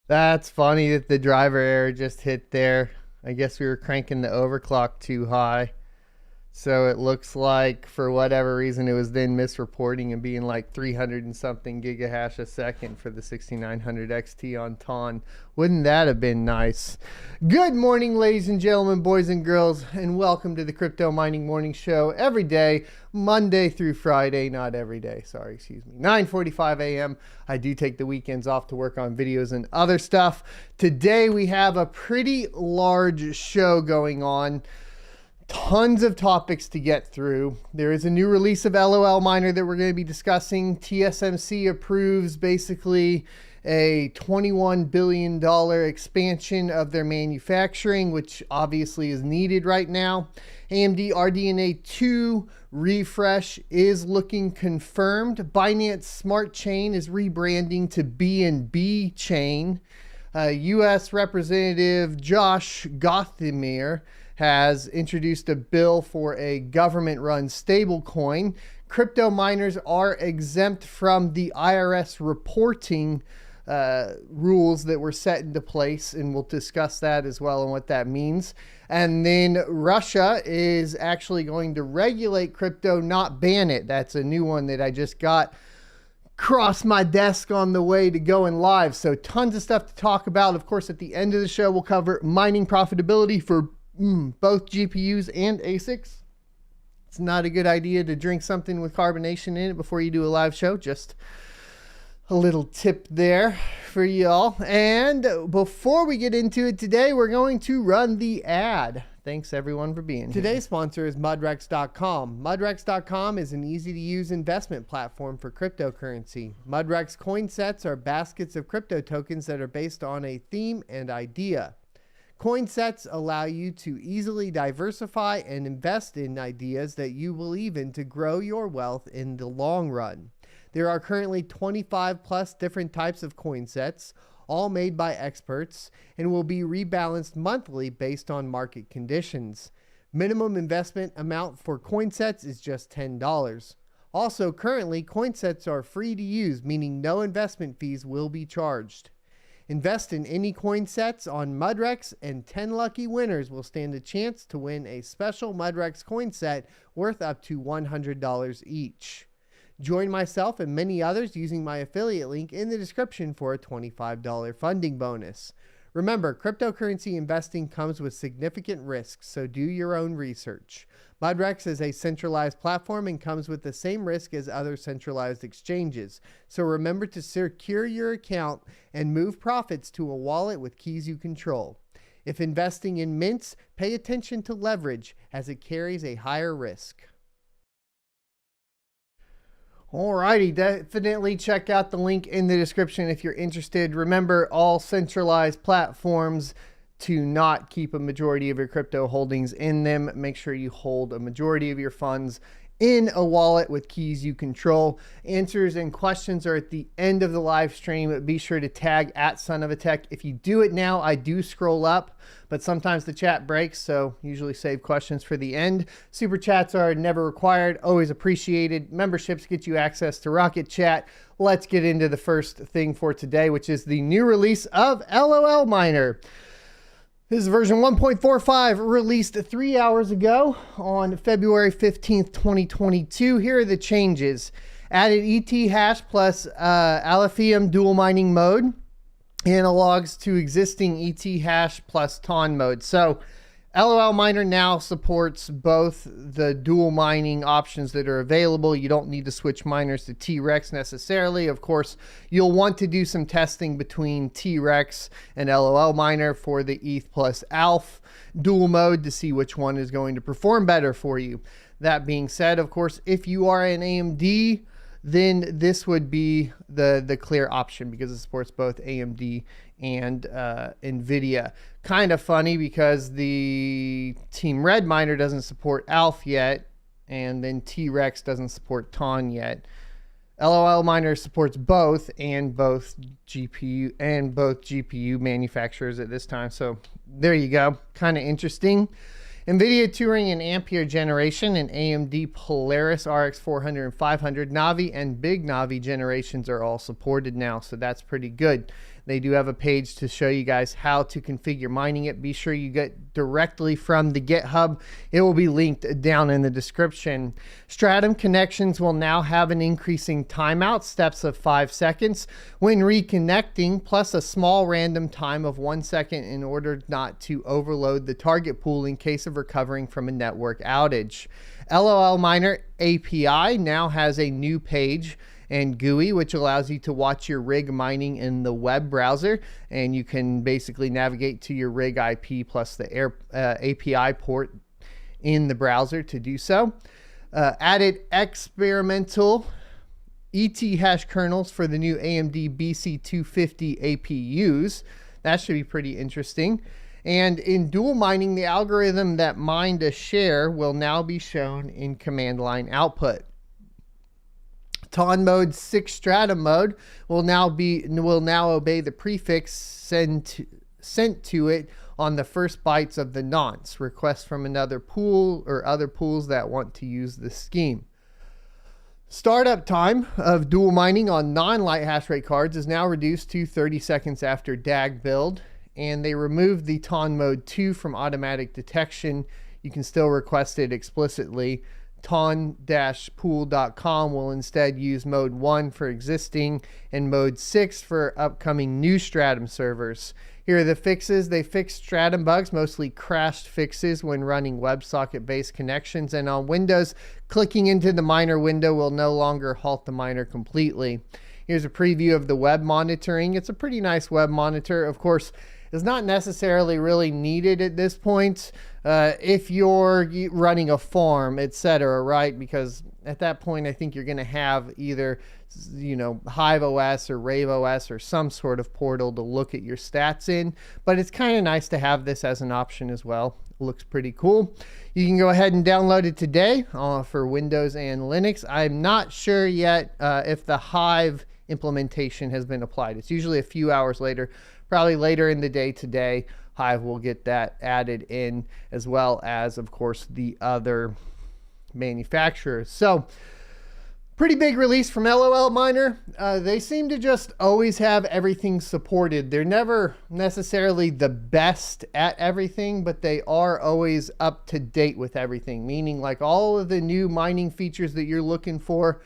That's funny that the driver error just hit there. I guess we were cranking the overclock too high. So it looks like for whatever reason it was then misreporting and being like 300 and something gigahash a second for the 6900 XT on TON. Wouldn't that have been nice? Good morning, ladies and gentlemen, boys and girls, and welcome to the Crypto Mining Morning Show every day, Monday through Friday. Not every day, sorry, excuse me. 9:45 a.m. I do take the weekends off to work on videos and other stuff. Today we have a pretty large show going on. Tons of topics to get through. There is a new release of LolMiner that we're going to be discussing. TSMC approves basically a $21 billion expansion of their manufacturing, which obviously is needed right now. AMD RDNA 2 refresh is looking confirmed. Binance Smart Chain is rebranding to BNB Chain. U.S. Representative Josh Gothamir has introduced a bill for a government-run stablecoin. Crypto miners are exempt from the IRS reporting rules that were set into place, and we'll discuss that as well and what that means. And then Russia is actually going to regulate crypto, not ban it. That's a new one that I just got across my desk on the way to going live. So tons of stuff to talk about. Of course, at the end of the show, we'll cover mining profitability for both GPUs and ASICs. It's not a good idea to drink something with carbonation in it before you do a live show. Just a little tip there for y'all. And before we get into it today, we're going to run the ad. Thanks everyone for being here. Today's sponsor is Mudrex.com. Mudrex.com is an easy-to-use investment platform for cryptocurrency. Mudrex coin sets are baskets of crypto tokens that are based on a theme and idea. Coin sets allow you to easily diversify and invest in ideas that you believe in to grow your wealth in the long run. There are currently 25 plus different types of coin sets, all made by experts, and will be rebalanced monthly based on market conditions. Minimum investment amount for coin sets is just $10. Also, currently, coin sets are free to use, meaning no investment fees will be charged. Invest in any coin sets on Mudrex, and 10 lucky winners will stand a chance to win a special Mudrex coin set worth up to $100 each. Join myself and many others using my affiliate link in the description for a $25 funding bonus. Remember, cryptocurrency investing comes with significant risks, so do your own research. Mudrex is a centralized platform and comes with the same risk as other centralized exchanges. So remember to secure your account and move profits to a wallet with keys you control. If investing in mints, pay attention to leverage as it carries a higher risk. Alrighty, definitely check out the link in the description if you're interested. Remember, all centralized platforms to not keep a majority of your crypto holdings in them. Make sure you hold a majority of your funds in a wallet with keys you control. Answers and questions are at the end of the live stream. Be sure to tag @SonOfATech. If you do it now, I do scroll up, but sometimes the chat breaks, so usually save questions for the end. Super chats are never required, always appreciated. Memberships get you access to Rocket Chat. Let's get into the first thing for today, which is the new release of LolMiner. This is version 1.45, released 3 hours ago on February 15th, 2022. Here are the changes. Added ETH hash plus Alphium dual mining mode. Analogs to existing ETH hash plus TON mode. So LolMiner now supports both the dual mining options that are available. You don't need to switch miners to T-Rex necessarily. Of course, you'll want to do some testing between T-Rex and LolMiner for the ETH plus ALF dual mode to see which one is going to perform better for you. That being said, of course, if you are an AMD, then this would be the clear option because it supports both AMD and NVIDIA. Kind of funny because the Team Red miner doesn't support ALF yet, and then T-Rex doesn't support TON yet. LolMiner supports both GPU manufacturers at this time. So there you go. Kind of interesting. NVIDIA Turing and Ampere generation and AMD Polaris RX 400 and 500 Navi and Big Navi generations are all supported now, so that's pretty good. They do have a page to show you guys how to configure mining it. Be sure you get directly from the GitHub. It will be linked down in the description. Stratum connections will now have an increasing timeout, steps of 5 seconds, when reconnecting, plus a small random time of 1 second in order not to overload the target pool in case of recovering from a network outage. LolMiner API now has a new page and GUI, which allows you to watch your rig mining in the web browser, and you can basically navigate to your rig IP plus the API port in the browser to do so. Added experimental ET hash kernels for the new AMD BC250 APUs. That should be pretty interesting. And in dual mining, the algorithm that mined a share will now be shown in command line output. TON mode 6 stratum mode will now obey the prefix sent to it on the first bytes of the nonce. Requests from another pool or other pools that want to use the scheme. Startup time of dual mining on non-light hash rate cards is now reduced to 30 seconds after DAG build, and they removed the TON mode 2 from automatic detection. You can still request it explicitly. ton-pool.com will instead use mode 1 for existing and mode 6 for upcoming new stratum servers. Here are the fixes. They fixed stratum bugs, mostly crashed fixes when running WebSocket based connections, and on Windows, clicking into the miner window will no longer halt the miner completely. Here's a preview of the web monitoring. It's a pretty nice web monitor. Of course, it's not necessarily really needed at this point if you're running a farm, etc., right? Because at that point, I think you're going to have either, Hive OS or Rave OS or some sort of portal to look at your stats in. But it's kind of nice to have this as an option as well. It looks pretty cool. You can go ahead and download it today for Windows and Linux. I'm not sure yet if the Hive implementation has been applied. It's usually a few hours later. Probably later in the day today, Hive will get that added in, as well as, of course, the other manufacturers. So, pretty big release from LolMiner. They seem to just always have everything supported. They're never necessarily the best at everything, but they are always up to date with everything, meaning like all of the new mining features that you're looking for,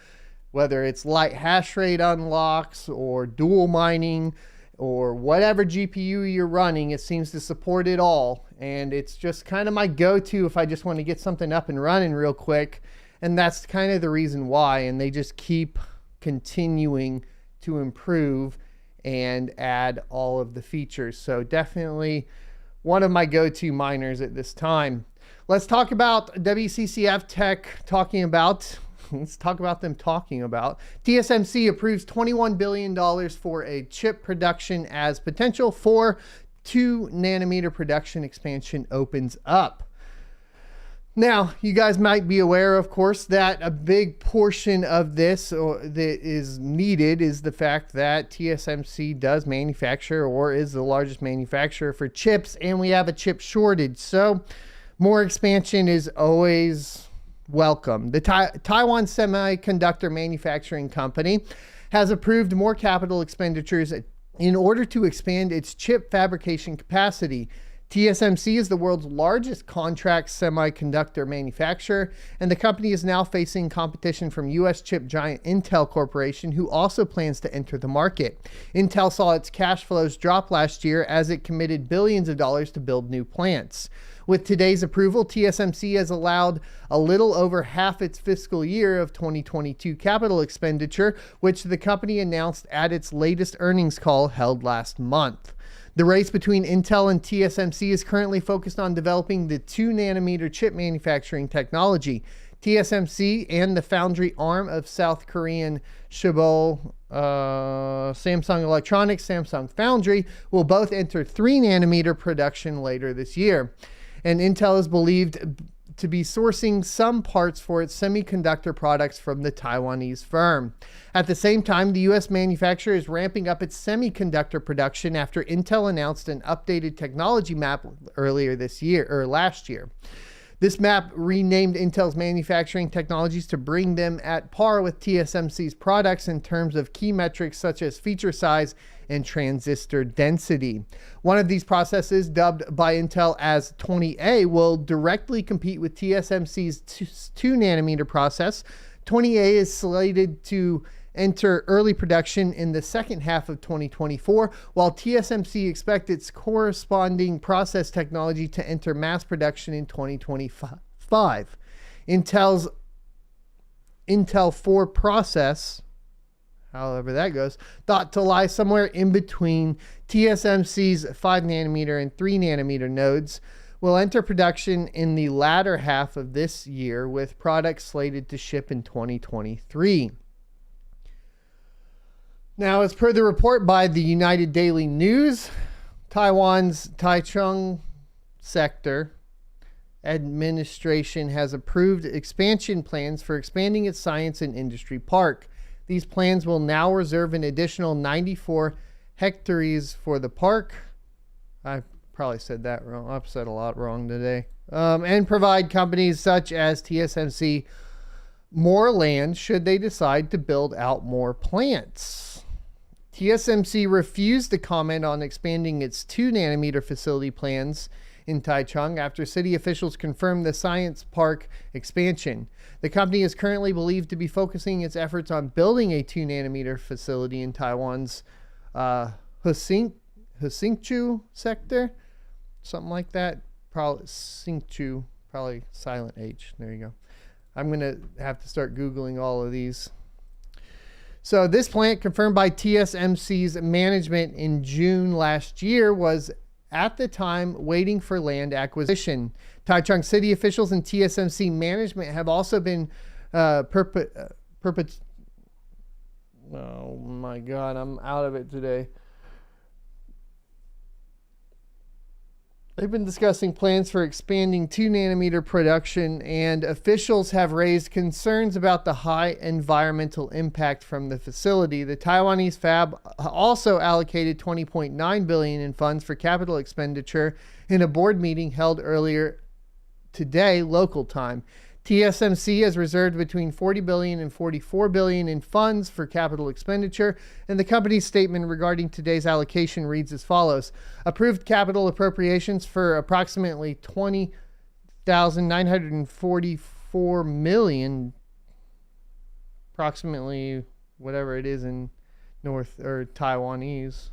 whether it's light hash rate unlocks or dual mining, or whatever GPU you're running, it seems to support it all. And it's just kind of my go-to if I just want to get something up and running real quick. And that's kind of the reason why. And they just keep continuing to improve and add all of the features. So definitely one of my go-to miners at this time. Let's talk about WCCF Tech Let's talk about them talking about. TSMC approves $21 billion for a chip production as potential for 2 nanometer production expansion opens up. Now, you guys might be aware, of course, that a big portion of this that is needed is the fact that TSMC does manufacture or is the largest manufacturer for chips, and we have a chip shortage. So more expansion is always welcome. The Taiwan Semiconductor Manufacturing Company has approved more capital expenditures in order to expand its chip fabrication capacity. TSMC is the world's largest contract semiconductor manufacturer, and the company is now facing competition from U.S. chip giant Intel Corporation, who also plans to enter the market. Intel saw its cash flows drop last year as it committed billions of dollars to build new plants. With today's approval, TSMC has allowed a little over half its fiscal year of 2022 capital expenditure, which the company announced at its latest earnings call held last month. The race between Intel and TSMC is currently focused on developing the 2 nanometer chip manufacturing technology. TSMC and the foundry arm of South Korean Shibol Samsung Electronics, Samsung Foundry, will both enter 3 nanometer production later this year. And Intel is believed to be sourcing some parts for its semiconductor products from the Taiwanese firm. At the same time, the U.S. manufacturer is ramping up its semiconductor production after Intel announced an updated technology map earlier this year, or last year. This map renamed Intel's manufacturing technologies to bring them at par with TSMC's products in terms of key metrics such as feature size and transistor density. One of these processes, dubbed by Intel as 20A, will directly compete with TSMC's 2 nanometer process. 20A is slated to enter early production in the second half of 2024, while TSMC expects its corresponding process technology to enter mass production in 2025. Intel's Intel 4 process, however that goes, thought to lie somewhere in between TSMC's 5 nanometer and 3 nanometer nodes, will enter production in the latter half of this year, with products slated to ship in 2023. Now, as per the report by the United Daily News, Taiwan's Taichung sector administration has approved expansion plans for expanding its science and industry park. These plans will now reserve an additional 94 hectares for the park. I probably said that wrong. I've said a lot wrong today. And provide companies such as TSMC more land should they decide to build out more plants. TSMC refused to comment on expanding its 2 nanometer facility plans in Taichung after city officials confirmed the science park expansion. The company is currently believed to be focusing its efforts on building a 2 nanometer facility in Taiwan's Hsinchu sector, something like that. Probably Hsinchu, probably silent H. There you go. I'm going to have to start Googling all of these. So this plant, confirmed by TSMC's management in June last year, was at the time waiting for land acquisition. Taichung city officials and TSMC management have also been oh my God, I'm out of it today. They've been discussing plans for expanding 2 nanometer production, and officials have raised concerns about the high environmental impact from the facility. The Taiwanese fab also allocated $20.9 billion in funds for capital expenditure in a board meeting held earlier today, local time. TSMC has reserved between $40 billion and $44 billion in funds for capital expenditure, and the company's statement regarding today's allocation reads as follows. Approved capital appropriations for approximately $20,944 million, approximately whatever it is in North or Taiwanese,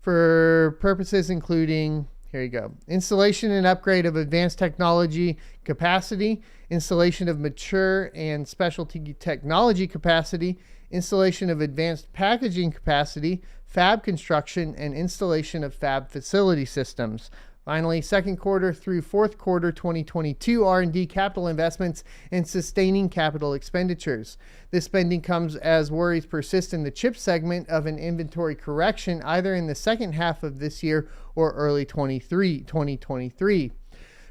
for purposes including, here you go, installation and upgrade of advanced technology capacity, installation of mature and specialty technology capacity, installation of advanced packaging capacity, fab construction, and installation of fab facility systems. Finally, second quarter through fourth quarter 2022 R&D capital investments and sustaining capital expenditures. This spending comes as worries persist in the chip segment of an inventory correction either in the second half of this year or early 2023.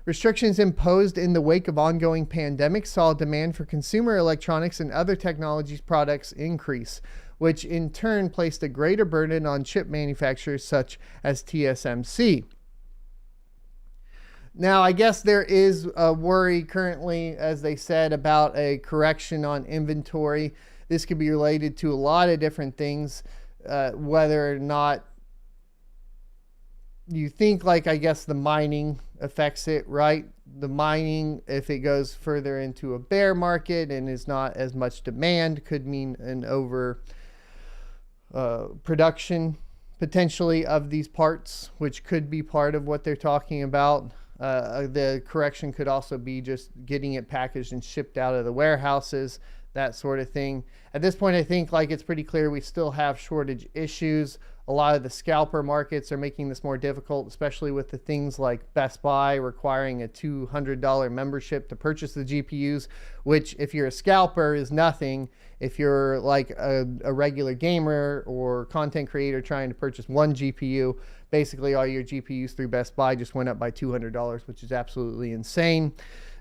Restrictions imposed in the wake of ongoing pandemic saw demand for consumer electronics and other technologies products increase, which in turn placed a greater burden on chip manufacturers such as TSMC. Now, I guess there is a worry currently, as they said, about a correction on inventory. This could be related to a lot of different things, whether or not you think, like, I guess the mining affects it, right? The mining, if it goes further into a bear market and is not as much demand, could mean an over production potentially of these parts, which could be part of what they're talking about. The correction could also be just getting it packaged and shipped out of the warehouses, that sort of thing. At this point, I think like it's pretty clear we still have shortage issues. A lot of the scalper markets are making this more difficult, especially with the things like Best Buy requiring a $200 membership to purchase the GPUs, which if you're a scalper is nothing. If you're like a regular gamer or content creator trying to purchase one GPU, basically all your GPUs through Best Buy just went up by $200, which is absolutely insane.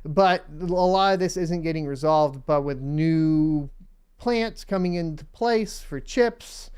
But a lot of this isn't getting resolved, but with new plants coming into place for chips,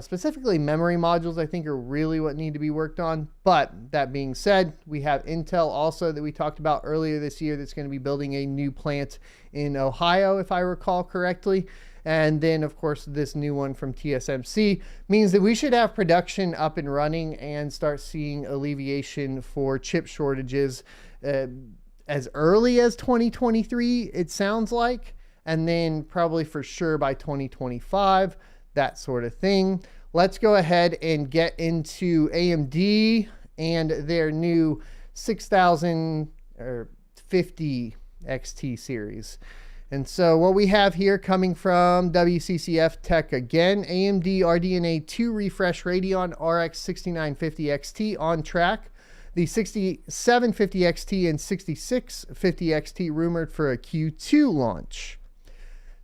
Specifically, memory modules, I think, are really what need to be worked on. But that being said, we have Intel also that we talked about earlier this year that's going to be building a new plant in Ohio, if I recall correctly. And then, of course, this new one from TSMC means that we should have production up and running and start seeing alleviation for chip shortages as early as 2023, it sounds like. And then probably for sure by 2025. That sort of thing. Let's go ahead and get into AMD and their new 6050 XT series. And so what we have here coming from WCCF Tech again, AMD RDNA 2 refresh Radeon RX 6950 XT on track. The 6750 XT and 6650 XT rumored for a Q2 launch.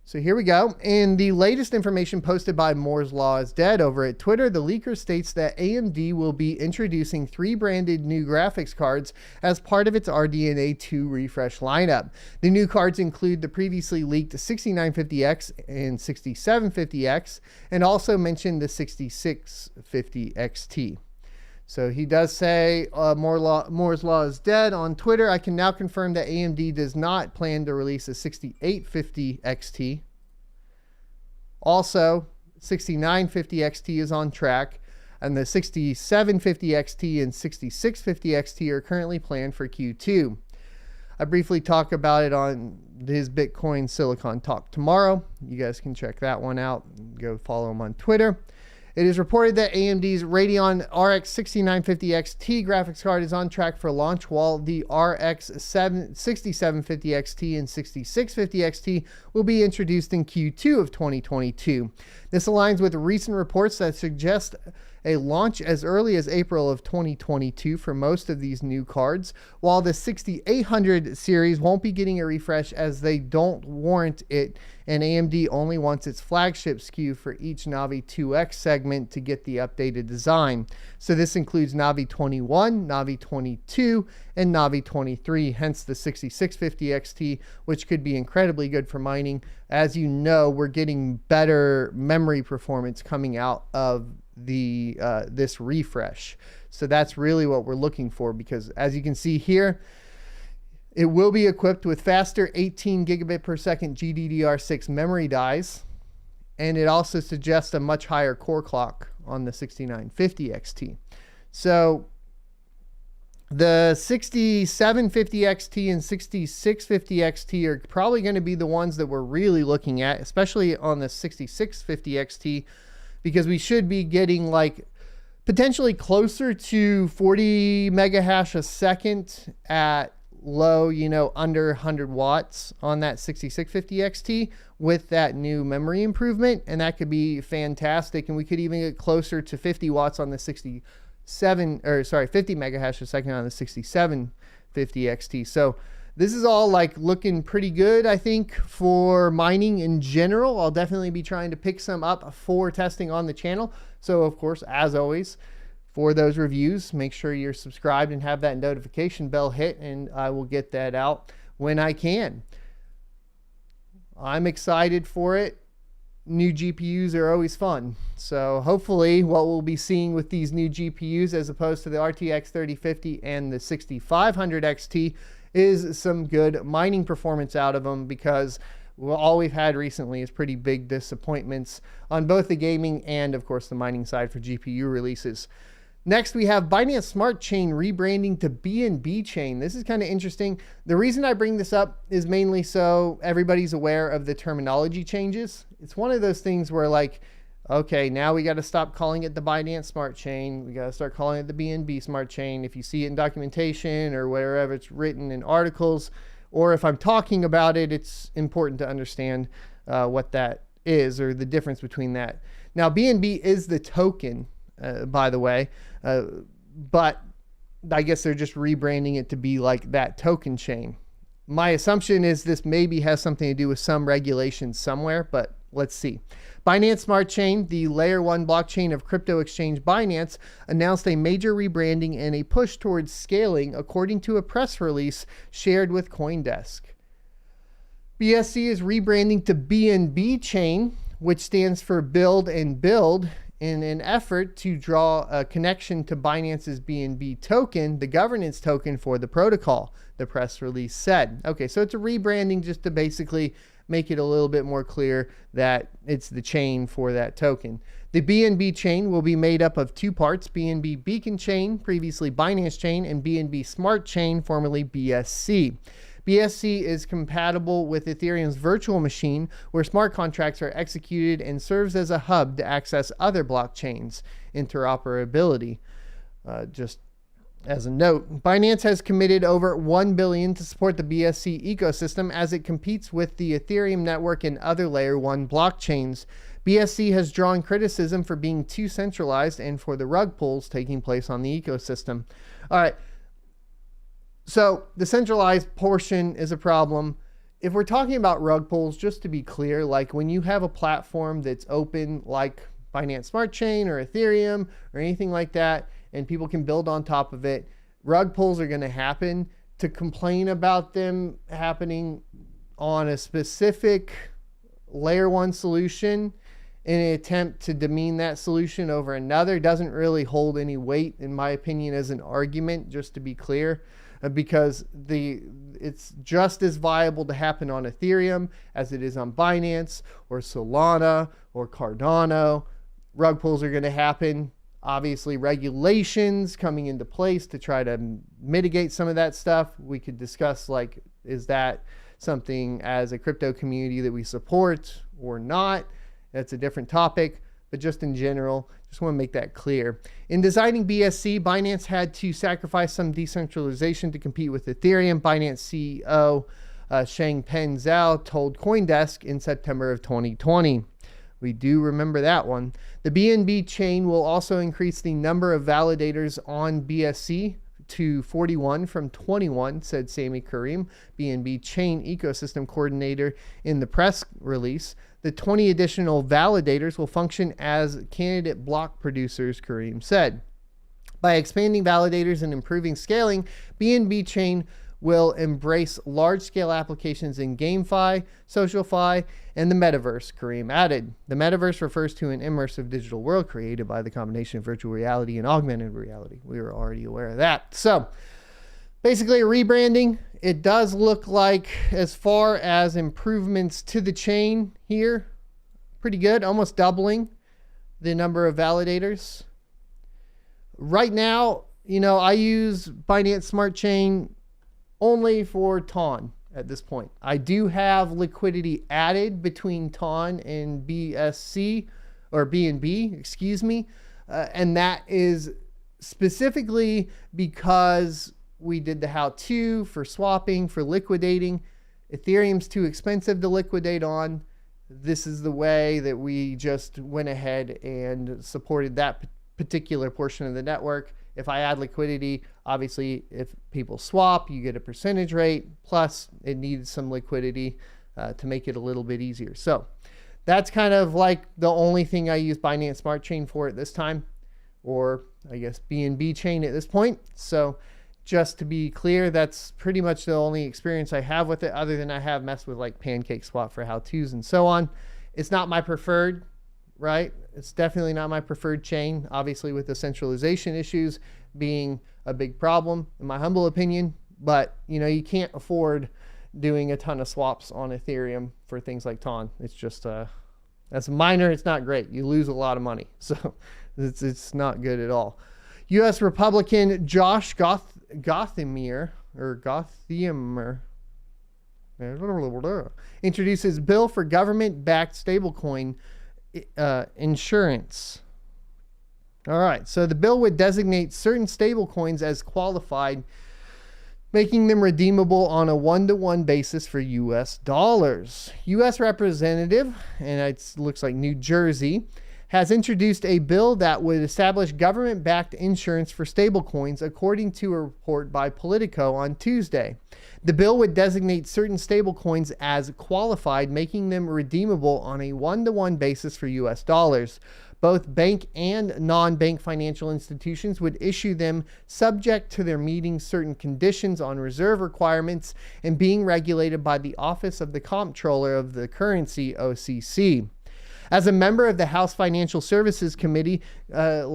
So here we go. In the latest information posted by Moore's Law is Dead over at Twitter, the leaker states that AMD will be introducing 3 branded new graphics cards as part of its RDNA 2 refresh lineup. The new cards include the previously leaked 6950X and 6750X, and also mentioned the 6650 XT. So he does say Moore's Law is dead on Twitter. I can now confirm that AMD does not plan to release a 6850 XT. Also, 6950 XT is on track, and the 6750 XT and 6650 XT are currently planned for Q2. I briefly talk about it on his Bitcoin Silicon Talk tomorrow. You guys can check that one out. Go follow him on Twitter. It is reported that AMD's Radeon RX 6950 XT graphics card is on track for launch, while the RX 6750 XT and 6650 XT will be introduced in Q2 of 2022. This aligns with recent reports that suggest a launch as early as April of 2022 for most of these new cards, while the 6800 series won't be getting a refresh as they don't warrant it, and AMD only wants its flagship SKU for each Navi 2X segment to get the updated design. So this includes Navi 21, Navi 22, and Navi 23, hence the 6650 XT, which could be incredibly good for mining. As you know, we're getting better memory performance coming out of this refresh. So that's really what we're looking for, because as you can see here, it will be equipped with faster 18 gigabit per second GDDR6 memory dies, and it also suggests a much higher core clock on the 6950 XT. So the 6750 XT and 6650 XT are probably going to be the ones that we're really looking at, especially on the 6650 XT, because we should be getting like potentially closer to 40 mega hash a second at low, under 100 watts on that 6650 XT with that new memory improvement. And that could be fantastic. And we could even get closer to 50 watts on the 50 mega hash a second on the 6750 XT. So this is all like looking pretty good, I think, for mining in general. I'll definitely be trying to pick some up for testing on the channel. So of course, as always, for those reviews, make sure you're subscribed and have that notification bell hit, and I will get that out when I can. I'm excited for it. New GPUs are always fun. So hopefully what we'll be seeing with these new GPUs, as opposed to the RTX 3050 and the 6500 XT, is some good mining performance out of them, because all we've had recently is pretty big disappointments on both the gaming and, of course, the mining side for GPU releases. Next, we have Binance Smart Chain rebranding to BNB Chain. This is kind of interesting. The reason I bring this up is mainly so everybody's aware of the terminology changes. It's one of those things where, like, okay, now we got to stop calling it the Binance Smart Chain. We got to start calling it the BNB Smart Chain. If you see it in documentation or wherever it's written in articles, or if I'm talking about it, it's important to understand what that is, or the difference between that. Now, BNB is the token, by the way, but I guess they're just rebranding it to be like that token chain. My assumption is this maybe has something to do with some regulations somewhere, but let's see. Binance Smart Chain, the layer 1 blockchain of crypto exchange Binance, announced a major rebranding and a push towards scaling, according to a press release shared with CoinDesk. BSC is rebranding to BNB Chain, which stands for Build and Build, in an effort to draw a connection to Binance's BNB token, the governance token for the protocol, the press release said. Okay, so it's a rebranding just to basically make it a little bit more clear that it's the chain for that token. The BNB chain will be made up of two parts: BNB Beacon Chain, previously Binance Chain, and BNB Smart Chain, formerly BSC. BSC is compatible with Ethereum's virtual machine, where smart contracts are executed, and serves as a hub to access other blockchains. Interoperability. Just as a note, Binance has committed over $1 billion to support the BSC ecosystem as it competes with the Ethereum network and other Layer 1 blockchains. BSC has drawn criticism for being too centralized and for the rug pulls taking place on the ecosystem. All right. So the centralized portion is a problem. If we're talking about rug pulls, just to be clear, like when you have a platform that's open like Binance Smart Chain or Ethereum or anything like that, and people can build on top of it, rug pulls are going to happen. To complain about them happening on a specific layer 1 solution in an attempt to demean that solution over another doesn't really hold any weight, in my opinion, as an argument, just to be clear, because it's just as viable to happen on Ethereum as it is on Binance or Solana or Cardano. Rug pulls are going to happen. Obviously, regulations coming into place to try to mitigate some of that stuff. We could discuss, like, is that something as a crypto community that we support or not? That's a different topic, but just in general, just want to make that clear. In designing BSC, Binance had to sacrifice some decentralization to compete with Ethereum. Binance CEO Changpeng Zhao told CoinDesk in September of 2020. We do remember that one. The BNB chain will also increase the number of validators on BSC to 41 from 21, said Sami Karim, BNB chain ecosystem coordinator, in the press release. The 20 additional validators will function as candidate block producers, Karim said. By expanding validators and improving scaling, BNB chain will embrace large-scale applications in GameFi, SocialFi, and the metaverse, Karim added. The metaverse refers to an immersive digital world created by the combination of virtual reality and augmented reality. We were already aware of that. So, basically a rebranding. It does look like, as far as improvements to the chain here, pretty good, almost doubling the number of validators. Right now, I use Binance Smart Chain only for TON at this point. I do have liquidity added between TON and BSC, or BNB, excuse me. And that is specifically because we did the how-to for swapping, for liquidating. Ethereum's too expensive to liquidate on. This is the way that we just went ahead and supported that particular portion of the network. If I add liquidity, obviously, if people swap, you get a percentage rate. Plus, it needs some liquidity to make it a little bit easier. So that's kind of like the only thing I use Binance Smart Chain for at this time, or I guess BNB chain at this point. So just to be clear, that's pretty much the only experience I have with it, other than I have messed with like PancakeSwap for how-tos and so on. It's not my preferred, right? It's definitely not my preferred chain, obviously, with the centralization issues being a big problem, in my humble opinion. But, you can't afford doing a ton of swaps on Ethereum for things like TON. It's just, as a miner, it's not great. You lose a lot of money. So it's not good at all. U.S. Republican Josh Gottheimer introduces bill for government-backed stablecoin insurance. All right, so the bill would designate certain stablecoins as qualified, making them redeemable on a one-to-one basis for U.S. dollars. U.S. representative, and it looks like New Jersey, has introduced a bill that would establish government-backed insurance for stablecoins, according to a report by Politico on Tuesday. The bill would designate certain stablecoins as qualified, making them redeemable on a one-to-one basis for U.S. dollars. Both bank and non-bank financial institutions would issue them, subject to their meeting certain conditions on reserve requirements and being regulated by the Office of the Comptroller of the Currency, OCC. As a member of the House Financial Services Committee, the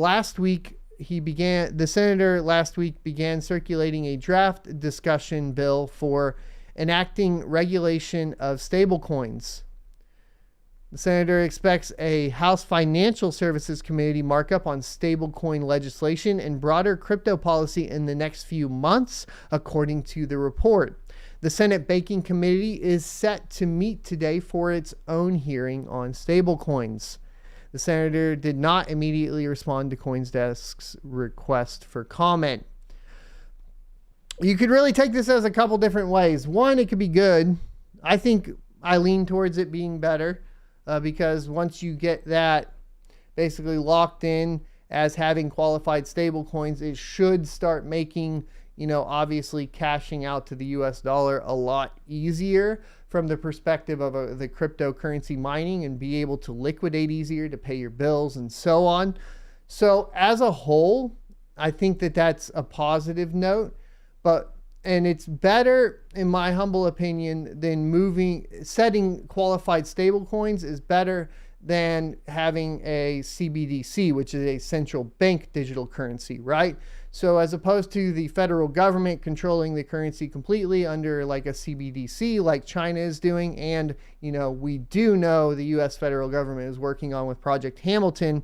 senator last week began circulating a draft discussion bill for enacting regulation of stablecoins. The senator expects a House Financial Services Committee markup on stablecoin legislation and broader crypto policy in the next few months, according to the report. The Senate Banking Committee is set to meet today for its own hearing on stablecoins. The senator did not immediately respond to CoinsDesk's request for comment. You could really take this as a couple different ways. One, it could be good. I think I lean towards it being better because once you get that basically locked in as having qualified stablecoins, it should start making, obviously cashing out to the US dollar a lot easier from the perspective of the cryptocurrency mining, and be able to liquidate easier to pay your bills and so on. So as a whole, I think that that's a positive note, and it's better, in my humble opinion, than setting qualified stablecoins is better than having a CBDC, which is a central bank digital currency, right? So as opposed to the federal government controlling the currency completely under like a CBDC like China is doing, and we do know the US federal government is working on with Project Hamilton,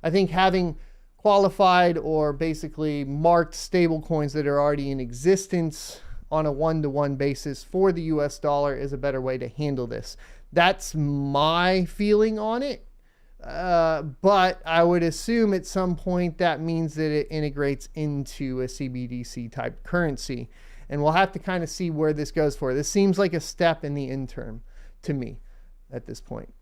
I think having qualified or basically marked stablecoins that are already in existence on a one-to-one basis for the US dollar is a better way to handle this. That's my feeling on it. But I would assume at some point that means that it integrates into a CBDC type currency. And we'll have to kind of see where this goes for. This seems like a step in the interim to me at this point.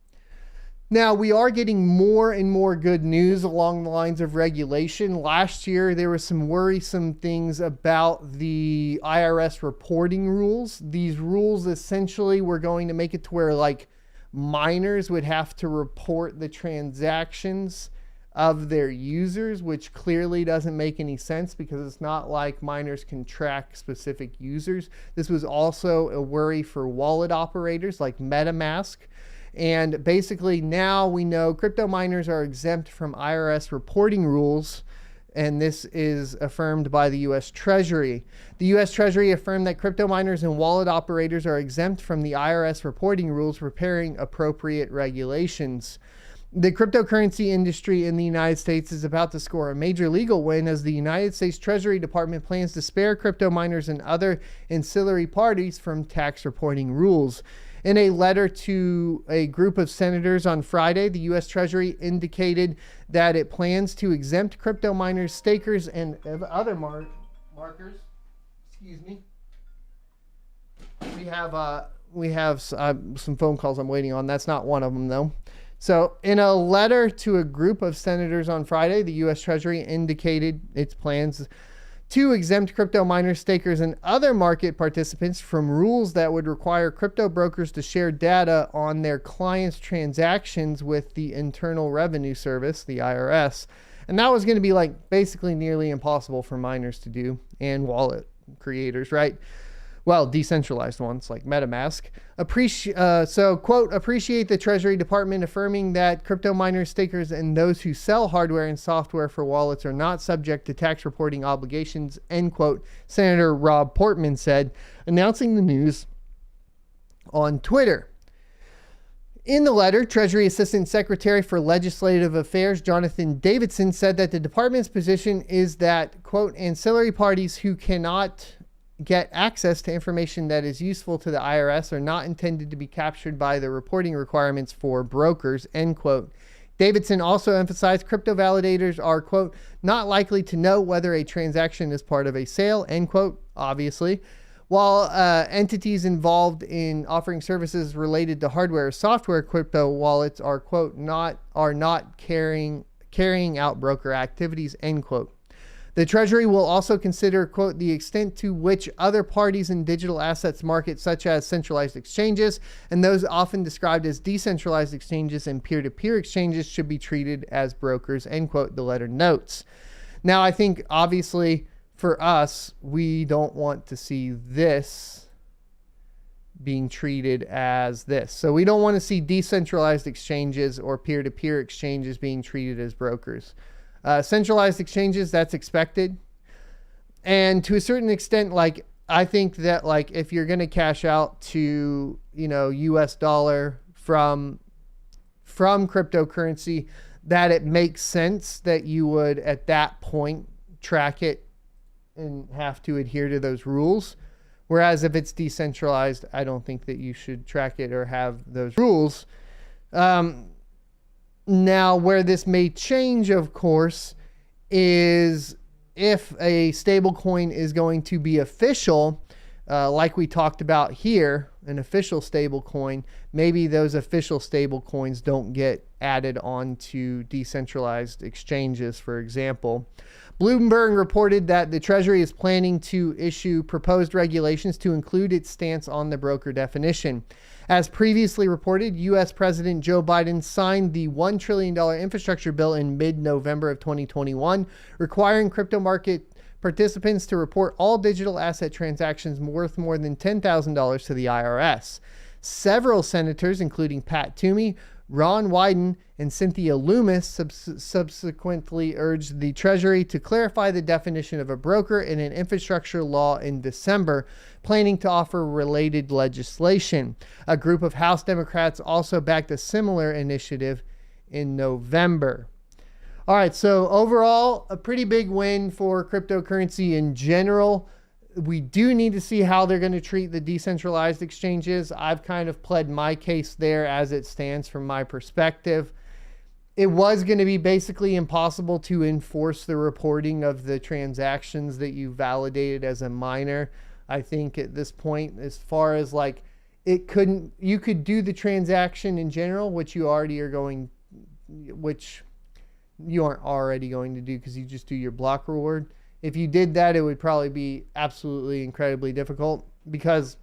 Now, we are getting more and more good news along the lines of regulation. Last year, there were some worrisome things about the IRS reporting rules. These rules essentially were going to make it to where miners would have to report the transactions of their users, which clearly doesn't make any sense because it's not like miners can track specific users. This was also a worry for wallet operators like MetaMask. And basically now we know crypto miners are exempt from IRS reporting rules, and this is affirmed by the U.S. Treasury. The U.S. Treasury affirmed that crypto miners and wallet operators are exempt from the IRS reporting rules, preparing appropriate regulations. The cryptocurrency industry in the United States is about to score a major legal win as the United States Treasury Department plans to spare crypto miners and other ancillary parties from tax reporting rules. In a letter to a group of senators on Friday, the U.S. Treasury indicated that it plans to exempt crypto miners, stakers, and other markers. Excuse me. We have some phone calls I'm waiting on. That's not one of them, though. So in a letter to a group of senators on Friday, the U.S. Treasury indicated its plans to exempt crypto miners, stakers, and other market participants from rules that would require crypto brokers to share data on their clients' transactions with the Internal Revenue Service, the IRS. And that was going to be basically nearly impossible for miners to do, and wallet creators, right? Well, decentralized ones like MetaMask. Quote, appreciate the Treasury Department affirming that crypto miners, stakers, and those who sell hardware and software for wallets are not subject to tax reporting obligations, end quote, Senator Rob Portman said, announcing the news on Twitter. In the letter, Treasury Assistant Secretary for Legislative Affairs Jonathan Davidson said that the department's position is that, quote, ancillary parties who cannot get access to information that is useful to the IRS are not intended to be captured by the reporting requirements for brokers, end quote. Davidson also emphasized crypto validators are, quote, not likely to know whether a transaction is part of a sale, end quote, obviously. While entities involved in offering services related to hardware or software crypto wallets are, quote, not carrying out broker activities, end quote. The Treasury will also consider, quote, the extent to which other parties in digital assets market, such as centralized exchanges, and those often described as decentralized exchanges and peer-to-peer exchanges should be treated as brokers, end quote, the letter notes. Now, I think, obviously, for us, we don't want to see this being treated as this. So we don't want to see decentralized exchanges or peer-to-peer exchanges being treated as brokers. Centralized exchanges, that's expected. And to a certain extent, like, I think that, like, if you're going to cash out to, you know, US dollar from cryptocurrency, that it makes sense that you would at that point track it and have to adhere to those rules. Whereas if it's decentralized, I don't think that you should track it or have those rules. Now, where this may change, of course, is if a stablecoin is going to be official, like we talked about here, an official stablecoin, maybe those official stablecoins don't get added onto decentralized exchanges, for example. Bloomberg reported that the Treasury is planning to issue proposed regulations to include its stance on the broker definition. As previously reported, U.S. President Joe Biden signed the $1 trillion infrastructure bill in mid-November of 2021, requiring crypto market participants to report all digital asset transactions worth more than $10,000 to the IRS. Several senators, including Pat Toomey, Ron Wyden, and Cynthia Lummis, subsequently urged the Treasury to clarify the definition of a broker in an infrastructure law in December, planning to offer related legislation. A group of House Democrats also backed a similar initiative in November. All right, so overall, a pretty big win for cryptocurrency in general. We do need to see how they're going to treat the decentralized exchanges. I've kind of pled my case there as it stands from my perspective. It was going to be basically impossible to enforce the reporting of the transactions that you validated as a miner. I think at this point, as far as like, you could do the transaction in general, which you aren't already going to do because you just do your block reward. If you did that, it would probably be absolutely incredibly difficult because,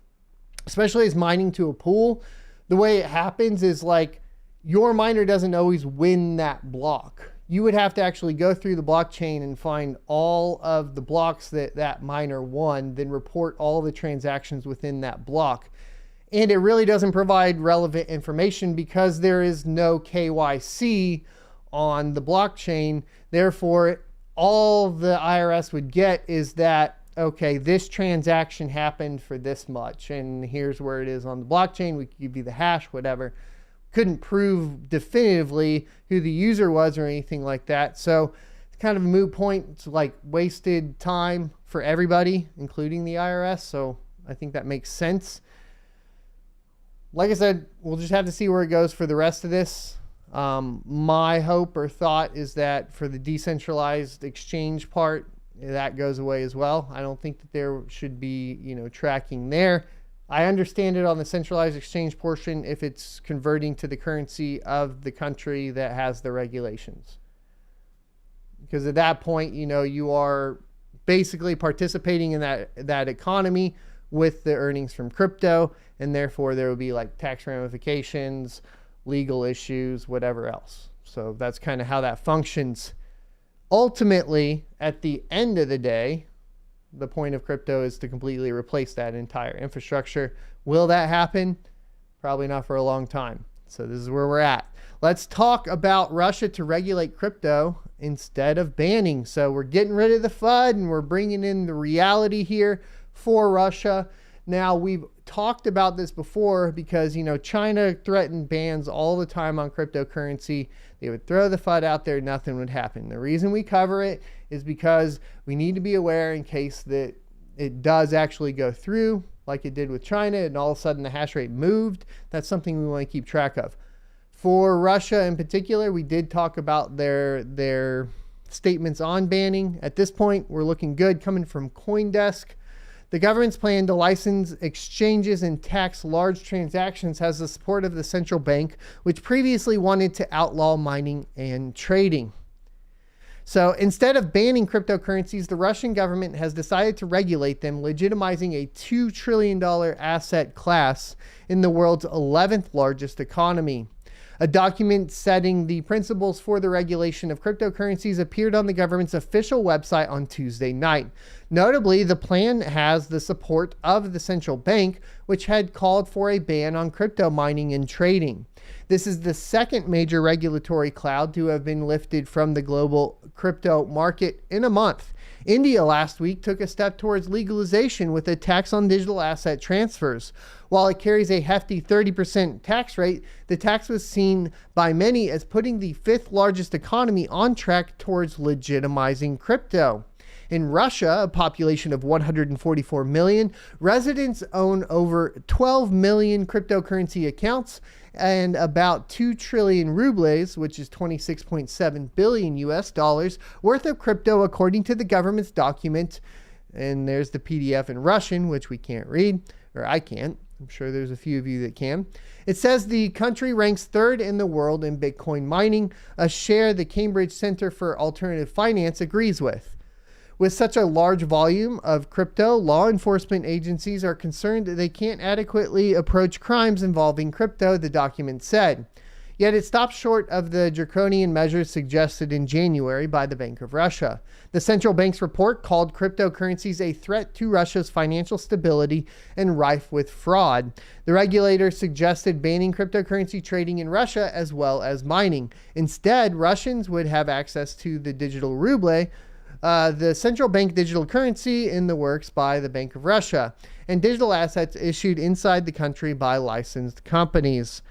especially as mining to a pool, the way it happens is like your miner doesn't always win that block. You would have to actually go through the blockchain and find all of the blocks that miner won, then report all the transactions within that block. And it really doesn't provide relevant information because there is no KYC on the blockchain. Therefore, all the IRS would get is that, okay, this transaction happened for this much, and here's where it is on the blockchain. We could give you the hash, whatever. Couldn't prove definitively who the user was or anything like that. So it's kind of a moot point. It's like wasted time for everybody, including the IRS. So I think that makes sense. Like I said, we'll just have to see where it goes for the rest of this. My hope or thought is that for the decentralized exchange part, that goes away as well. I don't think that there should be, tracking there. I understand it on the centralized exchange portion if it's converting to the currency of the country that has the regulations. Because at that point, you are basically participating in that economy with the earnings from crypto, and therefore there will be like tax ramifications, legal issues, whatever else. So that's kind of how that functions. Ultimately, at the end of the day, the point of crypto is to completely replace that entire infrastructure. Will that happen? Probably not for a long time. So this is where we're at. Let's talk about Russia to regulate crypto instead of banning. So we're getting rid of the FUD and we're bringing in the reality here for Russia. Now, we've talked about this before because, China threatened bans all the time on cryptocurrency. They would throw the FUD out there, nothing would happen. The reason we cover it is because we need to be aware in case that it does actually go through like it did with China and all of a sudden the hash rate moved. That's something we want to keep track of. For Russia in particular, we did talk about their statements on banning. At this point, we're looking good coming from CoinDesk. The government's plan to license exchanges and tax large transactions has the support of the central bank, which previously wanted to outlaw mining and trading. So instead of banning cryptocurrencies, the Russian government has decided to regulate them, legitimizing a $2 trillion asset class in the world's 11th largest economy. A document setting the principles for the regulation of cryptocurrencies appeared on the government's official website on Tuesday night. Notably, the plan has the support of the central bank, which had called for a ban on crypto mining and trading. This is the second major regulatory cloud to have been lifted from the global crypto market in a month. India last week took a step towards legalization with a tax on digital asset transfers. While it carries a hefty 30% tax rate, the tax was seen by many as putting the fifth largest economy on track towards legitimizing crypto. In Russia, a population of 144 million, residents own over 12 million cryptocurrency accounts and about 2 trillion rubles, which is 26.7 billion US dollars, worth of crypto according to the government's document. And there's the PDF in Russian, which we can't read, or I can't. I'm sure there's a few of you that can. It says the country ranks third in the world in Bitcoin mining, a share the Cambridge Center for Alternative Finance agrees with. With such a large volume of crypto, law enforcement agencies are concerned that they can't adequately approach crimes involving crypto, the document said. Yet it stops short of the draconian measures suggested in January by the Bank of Russia. The central bank's report called cryptocurrencies a threat to Russia's financial stability and rife with fraud. The regulator suggested banning cryptocurrency trading in Russia as well as mining. Instead, Russians would have access to the digital ruble, the central bank digital currency in the works by the Bank of Russia, and digital assets issued inside the country by licensed companies.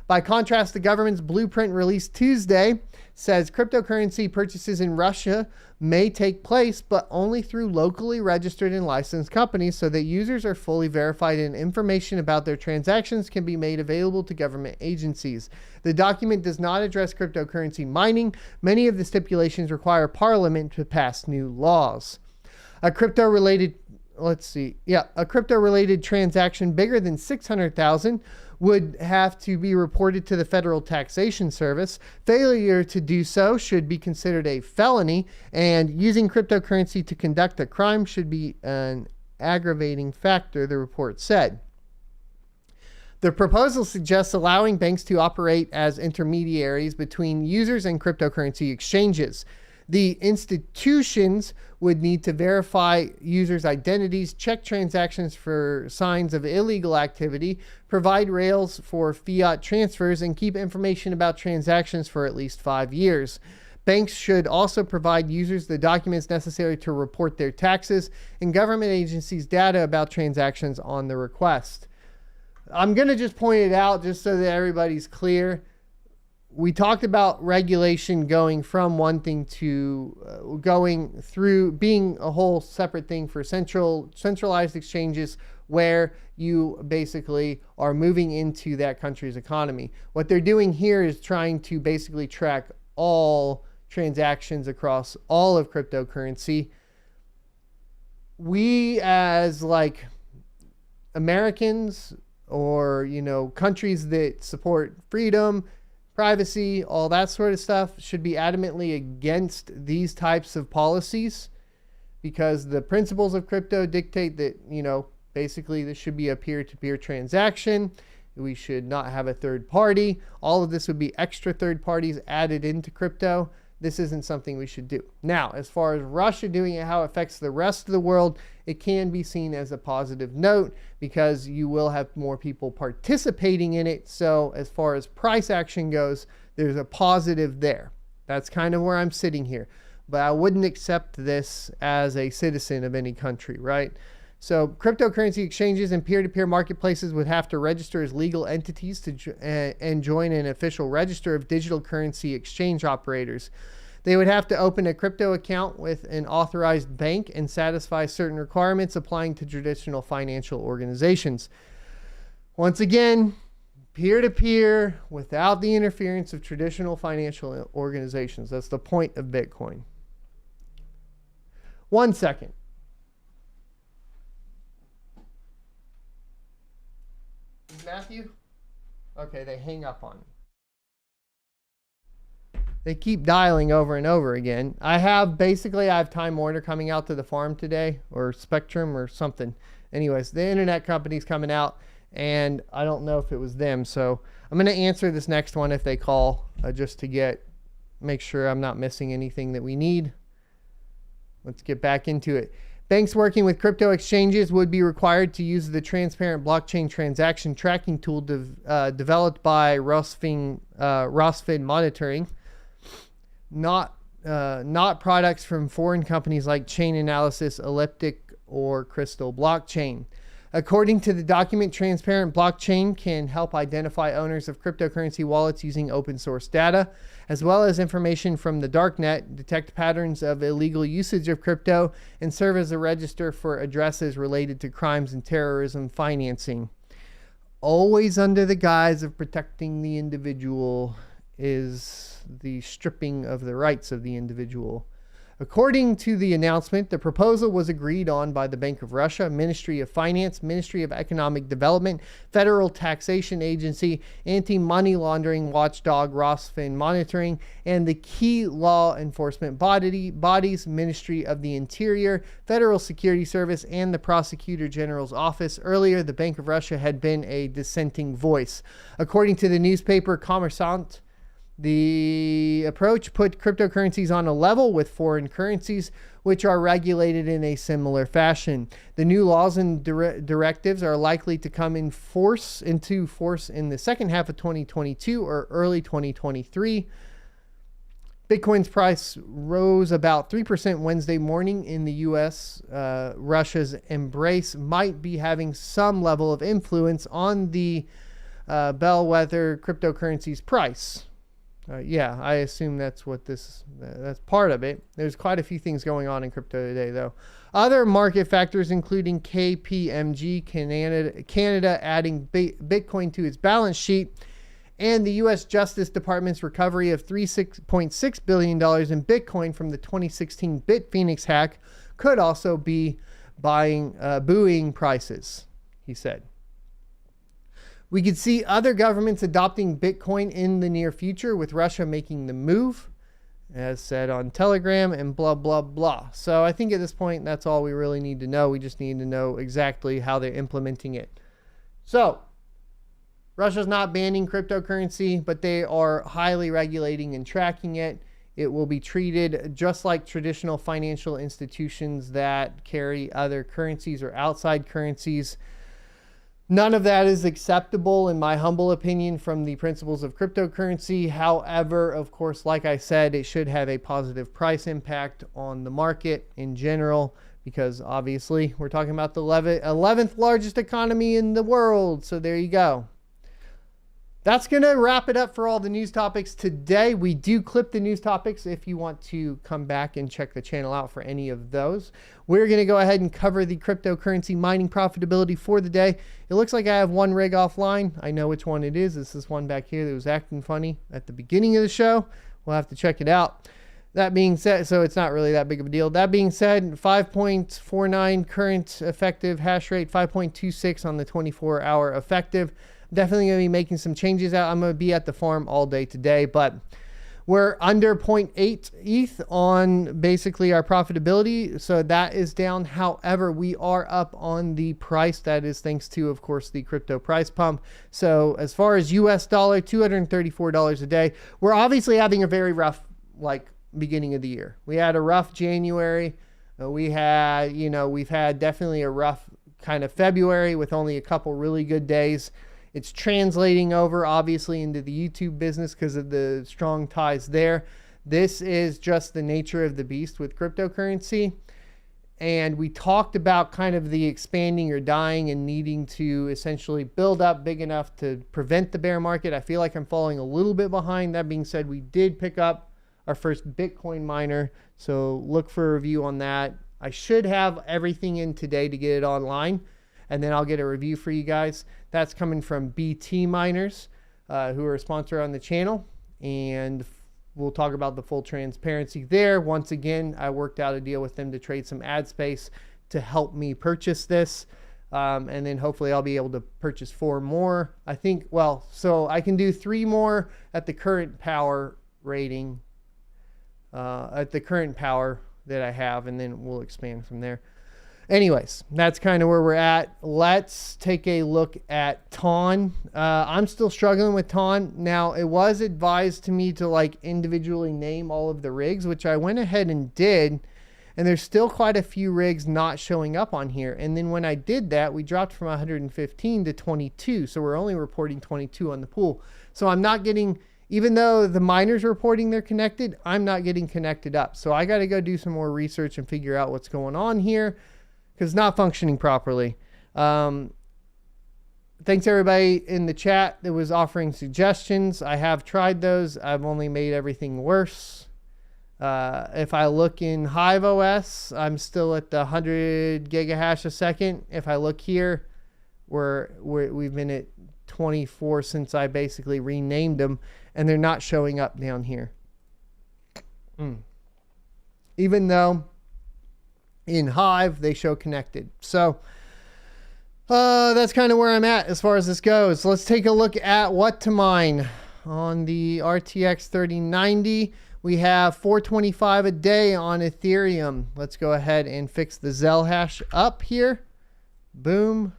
By contrast, the government's blueprint released Tuesday says cryptocurrency purchases in Russia may take place, but only through locally registered and licensed companies so that users are fully verified and information about their transactions can be made available to government agencies. The document does not address cryptocurrency mining. Many of the stipulations require Parliament to pass new laws. A crypto-related transaction bigger than 600,000 would have to be reported to the Federal Taxation Service. Failure to do so should be considered a felony, and using cryptocurrency to conduct a crime should be an aggravating factor, the report said. The proposal suggests allowing banks to operate as intermediaries between users and cryptocurrency exchanges. The institutions would need to verify users' identities, check transactions for signs of illegal activity, provide rails for fiat transfers, and keep information about transactions for at least 5 years. Banks should also provide users the documents necessary to report their taxes and government agencies data about transactions on the request. I'm going to just point it out just so that everybody's clear. We talked about regulation going from one thing to going through being a whole separate thing for centralized exchanges where you basically are moving into that country's economy. What they're doing here is trying to basically track all transactions across all of cryptocurrency. We as like Americans or, countries that support freedom, privacy, all that sort of stuff should be adamantly against these types of policies because the principles of crypto dictate that, basically this should be a peer-to-peer transaction. We should not have a third party. All of this would be extra third parties added into crypto. This isn't something we should do. Now, as far as Russia doing it, how it affects the rest of the world, it can be seen as a positive note because you will have more people participating in it. So as far as price action goes, there's a positive there. That's kind of where I'm sitting here. But I wouldn't accept this as a citizen of any country, right? So cryptocurrency exchanges and peer-to-peer marketplaces would have to register as legal entities and join an official register of digital currency exchange operators. They would have to open a crypto account with an authorized bank and satisfy certain requirements applying to traditional financial organizations. Once again, peer-to-peer without the interference of traditional financial organizations. That's the point of Bitcoin. 1 second. Matthew? Okay, they hang up on me. They keep dialing over and over again. I have Time Warner coming out to the farm today, or Spectrum or something. Anyways, the internet company's coming out, and I don't know if it was them. So I'm going to answer this next one if they call, just to make sure I'm not missing anything that we need. Let's get back into it. Banks working with crypto exchanges would be required to use the transparent blockchain transaction tracking tool developed by Rosfin Monitoring, not products from foreign companies like Chain Analysis, Elliptic, or Crystal Blockchain. According to the document, transparent blockchain can help identify owners of cryptocurrency wallets using open source data, as well as information from the darknet, detect patterns of illegal usage of crypto, and serve as a register for addresses related to crimes and terrorism financing. Always under the guise of protecting the individual is the stripping of the rights of the individual. According to the announcement, the proposal was agreed on by the Bank of Russia, Ministry of Finance, Ministry of Economic Development, Federal Taxation Agency, Anti-Money Laundering Watchdog Rosfin Monitoring, and the key law enforcement bodies, Ministry of the Interior, Federal Security Service, and the Prosecutor General's Office. Earlier, the Bank of Russia had been a dissenting voice. According to the newspaper Kommersant, the approach put cryptocurrencies on a level with foreign currencies, which are regulated in a similar fashion. The new laws and directives are likely to come into force in the second half of 2022 or early 2023. Bitcoin's price rose about 3% Wednesday morning in the U.S. Russia's embrace might be having some level of influence on the bellwether cryptocurrency's price. Yeah, I assume that's part of it. There's quite a few things going on in crypto today, though. Other market factors, including KPMG Canada adding Bitcoin to its balance sheet, and the U.S. Justice Department's recovery of $3.6 billion in Bitcoin from the 2016 Bitfinex hack, could also be buoying prices, he said. We could see other governments adopting Bitcoin in the near future, with Russia making the move, as said on Telegram, and blah, blah, blah. So I think at this point, that's all we really need to know. We just need to know exactly how they're implementing it. So Russia's not banning cryptocurrency, but they are highly regulating and tracking it. It will be treated just like traditional financial institutions that carry other currencies or outside currencies. None of that is acceptable, in my humble opinion, from the principles of cryptocurrency. However, of course, like I said, it should have a positive price impact on the market in general, because obviously we're talking about the 11th largest economy in the world. So there you go. That's going to wrap it up for all the news topics today. We do clip the news topics if you want to come back and check the channel out for any of those. We're going to go ahead and cover the cryptocurrency mining profitability for the day. It looks like I have one rig offline. I know which one it is. It's this one back here that was acting funny at the beginning of the show. We'll have to check it out. That being said, so it's not really that big of a deal. That being said, 5.49 current effective hash rate, 5.26 on the 24-hour effective. Definitely going to be making some changes out. I'm going to be at the farm all day today, but we're under 0.8 ETH on basically our profitability. So that is down. However, we are up on the price. That is thanks to, of course, the crypto price pump. So as far as US dollar, $234 a day. We're obviously having a very rough, beginning of the year. We had a rough January. We've had definitely a rough kind of February with only a couple really good days. It's translating over, obviously, into the YouTube business because of the strong ties there. This is just the nature of the beast with cryptocurrency. And we talked about kind of the expanding or dying and needing to essentially build up big enough to prevent the bear market. I feel like I'm falling a little bit behind. That being said, we did pick up our first Bitcoin miner. So look for a review on that. I should have everything in today to get it online, and then I'll get a review for you guys. That's coming from BT Miners, who are a sponsor on the channel, and we'll talk about the full transparency there. Once again, I worked out a deal with them to trade some ad space to help me purchase this, and then hopefully I'll be able to purchase 4 more. I think, so I can do 3 more at the current power rating, at the current power that I have, and then we'll expand from there. Anyways, that's kind of where we're at. Let's take a look at TON. I'm still struggling with TON. Now, it was advised to me to individually name all of the rigs, which I went ahead and did. And there's still quite a few rigs not showing up on here. And then when I did that, we dropped from 115 to 22. So we're only reporting 22 on the pool. So I'm not getting, even though the miners are reporting they're connected, I'm not getting connected up. So I got to go do some more research and figure out what's going on here, because it's not functioning properly. Thanks everybody in the chat that was offering suggestions. I have tried those. I've only made everything worse. If I look in Hive OS, I'm still at the 100 gigahash a second. If I look here, we've been at 24 since I basically renamed them, and they're not showing up down here. Even though in Hive they show connected. So that's kind of where I'm at as far as this goes. Let's take a look at what to mine. On the RTX 3090, we have 425 a day on Ethereum. Let's go ahead and fix the Zell hash up here. Boom.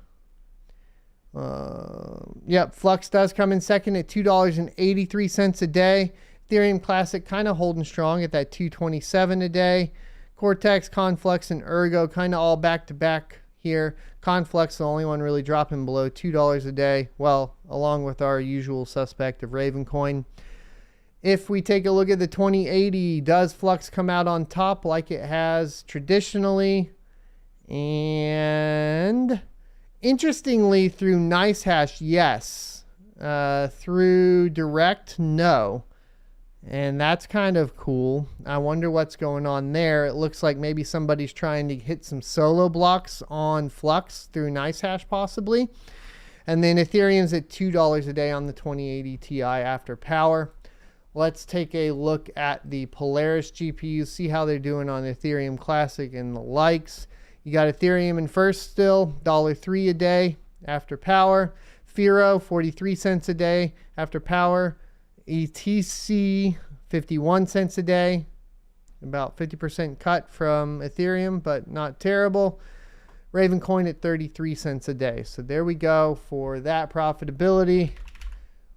Yep, Flux does come in second at $2.83 a day. Ethereum Classic kind of holding strong at that 227 a day. Cortex, Conflux, and Ergo kind of all back to back here. Conflux, the only one really dropping below $2 a day. Well, along with our usual suspect of Ravencoin. If we take a look at the 2080, does Flux come out on top like it has traditionally? And interestingly, through NiceHash, yes. Through Direct, no. And that's kind of cool. I wonder what's going on there. It looks like maybe somebody's trying to hit some solo blocks on Flux through NiceHash possibly. And then Ethereum's at $2 a day on the 2080 Ti after power. Let's take a look at the Polaris GPUs, see how they're doing on Ethereum Classic and the likes. You got Ethereum in first still, $1.03 a day after power. Firo, 43 cents a day after power. ETC, 51 cents a day, about 50% cut from Ethereum, but not terrible. Ravencoin at 33 cents a day. So there we go for that profitability.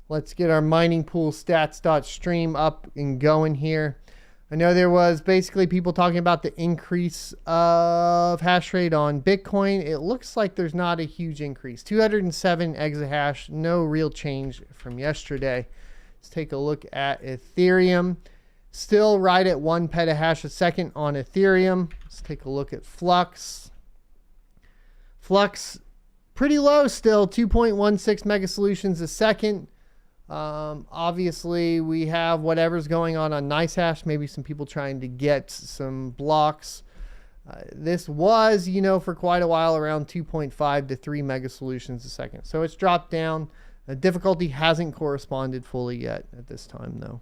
Let's get our mining pool stats.stream up and going here. I know there was basically people talking about the increase of hash rate on Bitcoin. It looks like there's not a huge increase. 207 exahash, no real change from yesterday. Let's take a look at Ethereum. Still right at 1 petahash a second on Ethereum. Let's take a look at Flux. Flux, pretty low still, 2.16 megasolutions a second. Obviously, we have whatever's going on NiceHash. Maybe some people trying to get some blocks. This was, for quite a while around 2.5 to 3 megasolutions a second. So it's dropped down. The difficulty hasn't corresponded fully yet at this time, though.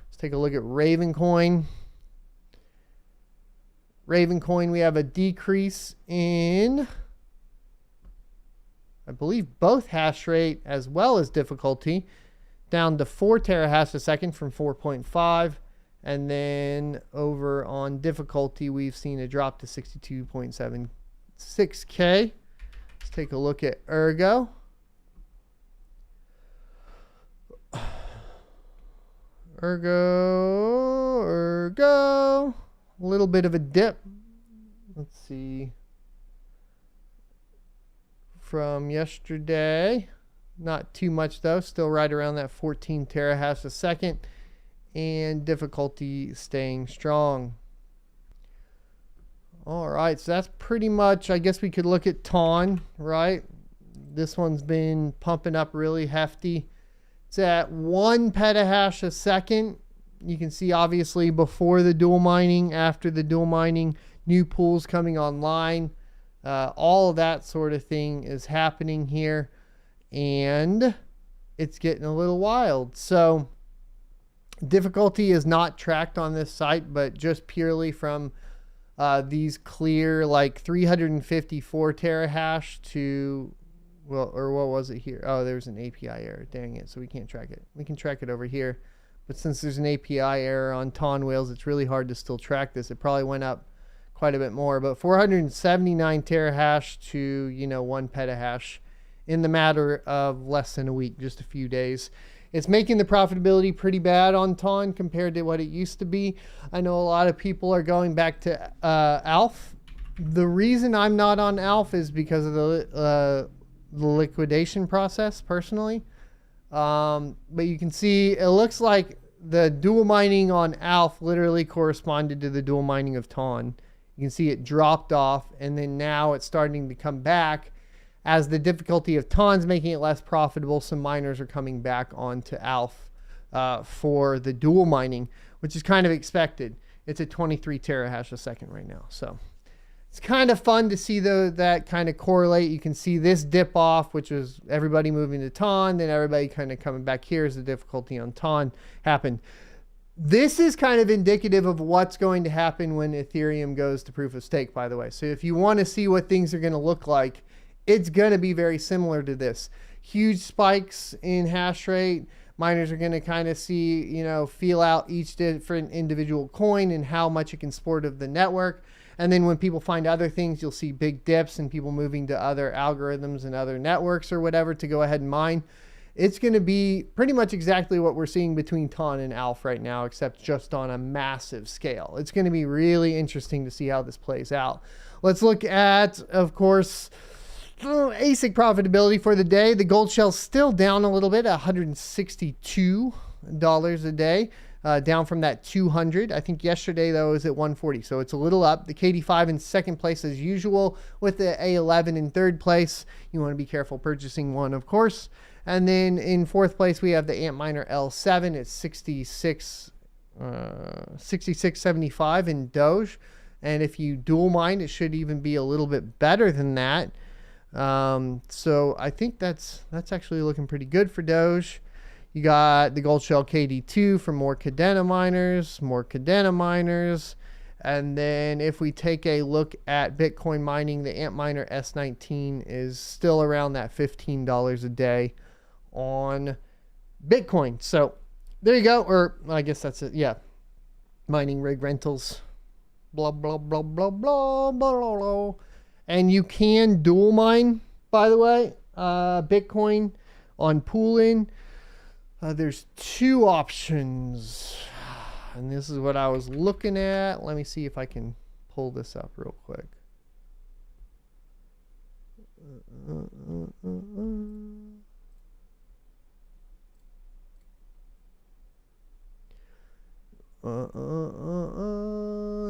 Let's take a look at Ravencoin. Ravencoin, we have a decrease in, I believe, both hash rate as well as difficulty, down to 4 terahash a second from 4.5. And then over on difficulty, we've seen a drop to 62.76K. Let's take a look at Ergo. Ergo, a little bit of a dip. Let's see. From yesterday, not too much though, still right around that 14 terahash a second, and difficulty staying strong. All right, so that's pretty much, I guess we could look at TON, right? This one's been pumping up really hefty. It's at 1 petahash a second. You can see obviously before the dual mining, after the dual mining, new pools coming online. All of that sort of thing is happening here, and it's getting a little wild. So difficulty is not tracked on this site, but just purely from these clear like 354 terahash to, well, or what was it here? Oh, there's an API error. Dang it. So we can't track it. We can track it over here. But since there's an API error on TON whales, it's really hard to still track this. It probably went up quite a bit more. But 479 terahash to, 1 petahash in the matter of less than a week, just a few days. It's making the profitability pretty bad on TON compared to what it used to be. I know a lot of people are going back to ALF. The reason I'm not on ALF is because of the liquidation process personally. But you can see it looks like the dual mining on ALF literally corresponded to the dual mining of TON. You can see it dropped off, and then now it's starting to come back. As the difficulty of TON's making it less profitable, some miners are coming back onto ALF for the dual mining, which is kind of expected. It's at 23 terahash a second right now. So it's kind of fun to see that kind of correlate. You can see this dip off, which was everybody moving to TON, then everybody kind of coming back here as the difficulty on TON happened. This is kind of indicative of what's going to happen when Ethereum goes to proof of stake, by the way. So if you want to see what things are going to look like, it's going to be very similar to this. Huge spikes in hash rate. Miners are going to kind of see, feel out each different individual coin and how much it can support of the network. And then when people find other things, you'll see big dips and people moving to other algorithms and other networks or whatever to go ahead and mine. It's going to be pretty much exactly what we're seeing between TON and ALF right now, except just on a massive scale. It's going to be really interesting to see how this plays out. Let's look at, of course, ASIC profitability for the day. The gold shell's still down a little bit, $162 a day, down from that 200. I think yesterday, though, it was at 140, so it's a little up. The KD5 in second place as usual, with the A11 in third place. You want to be careful purchasing one, of course. And then in fourth place, we have the Antminer L7 at 66.75 in Doge. And if you dual mine, it should even be a little bit better than that. So I think that's actually looking pretty good for Doge. You got the Gold Shell KD2 for more Cadena miners. And then if we take a look at Bitcoin mining, the Antminer S19 is still around that $15 a day on Bitcoin. So there you go. Or I guess that's it. Yeah. Mining rig rentals. Blah, blah, blah, blah, blah, blah, blah. And you can dual mine, by the way, Bitcoin on pooling. There's two options. And this is what I was looking at. Let me see if I can pull this up real quick.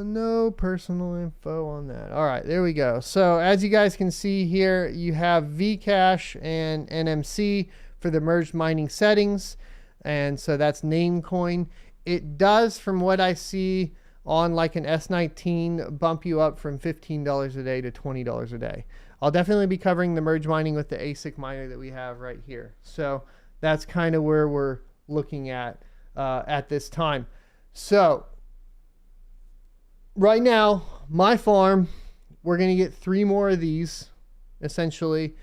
No personal info on that. All right, there we go. So as you guys can see here, you have Vcash and NMC for the merged mining settings. And so that's Namecoin. It does, from what I see on like an S19, bump you up from $15 a day to $20 a day. I'll definitely be covering the merge mining with the ASIC miner that we have right here. So that's kind of where we're looking at this time. So right now, my farm, we're going to get 3 more of these, essentially.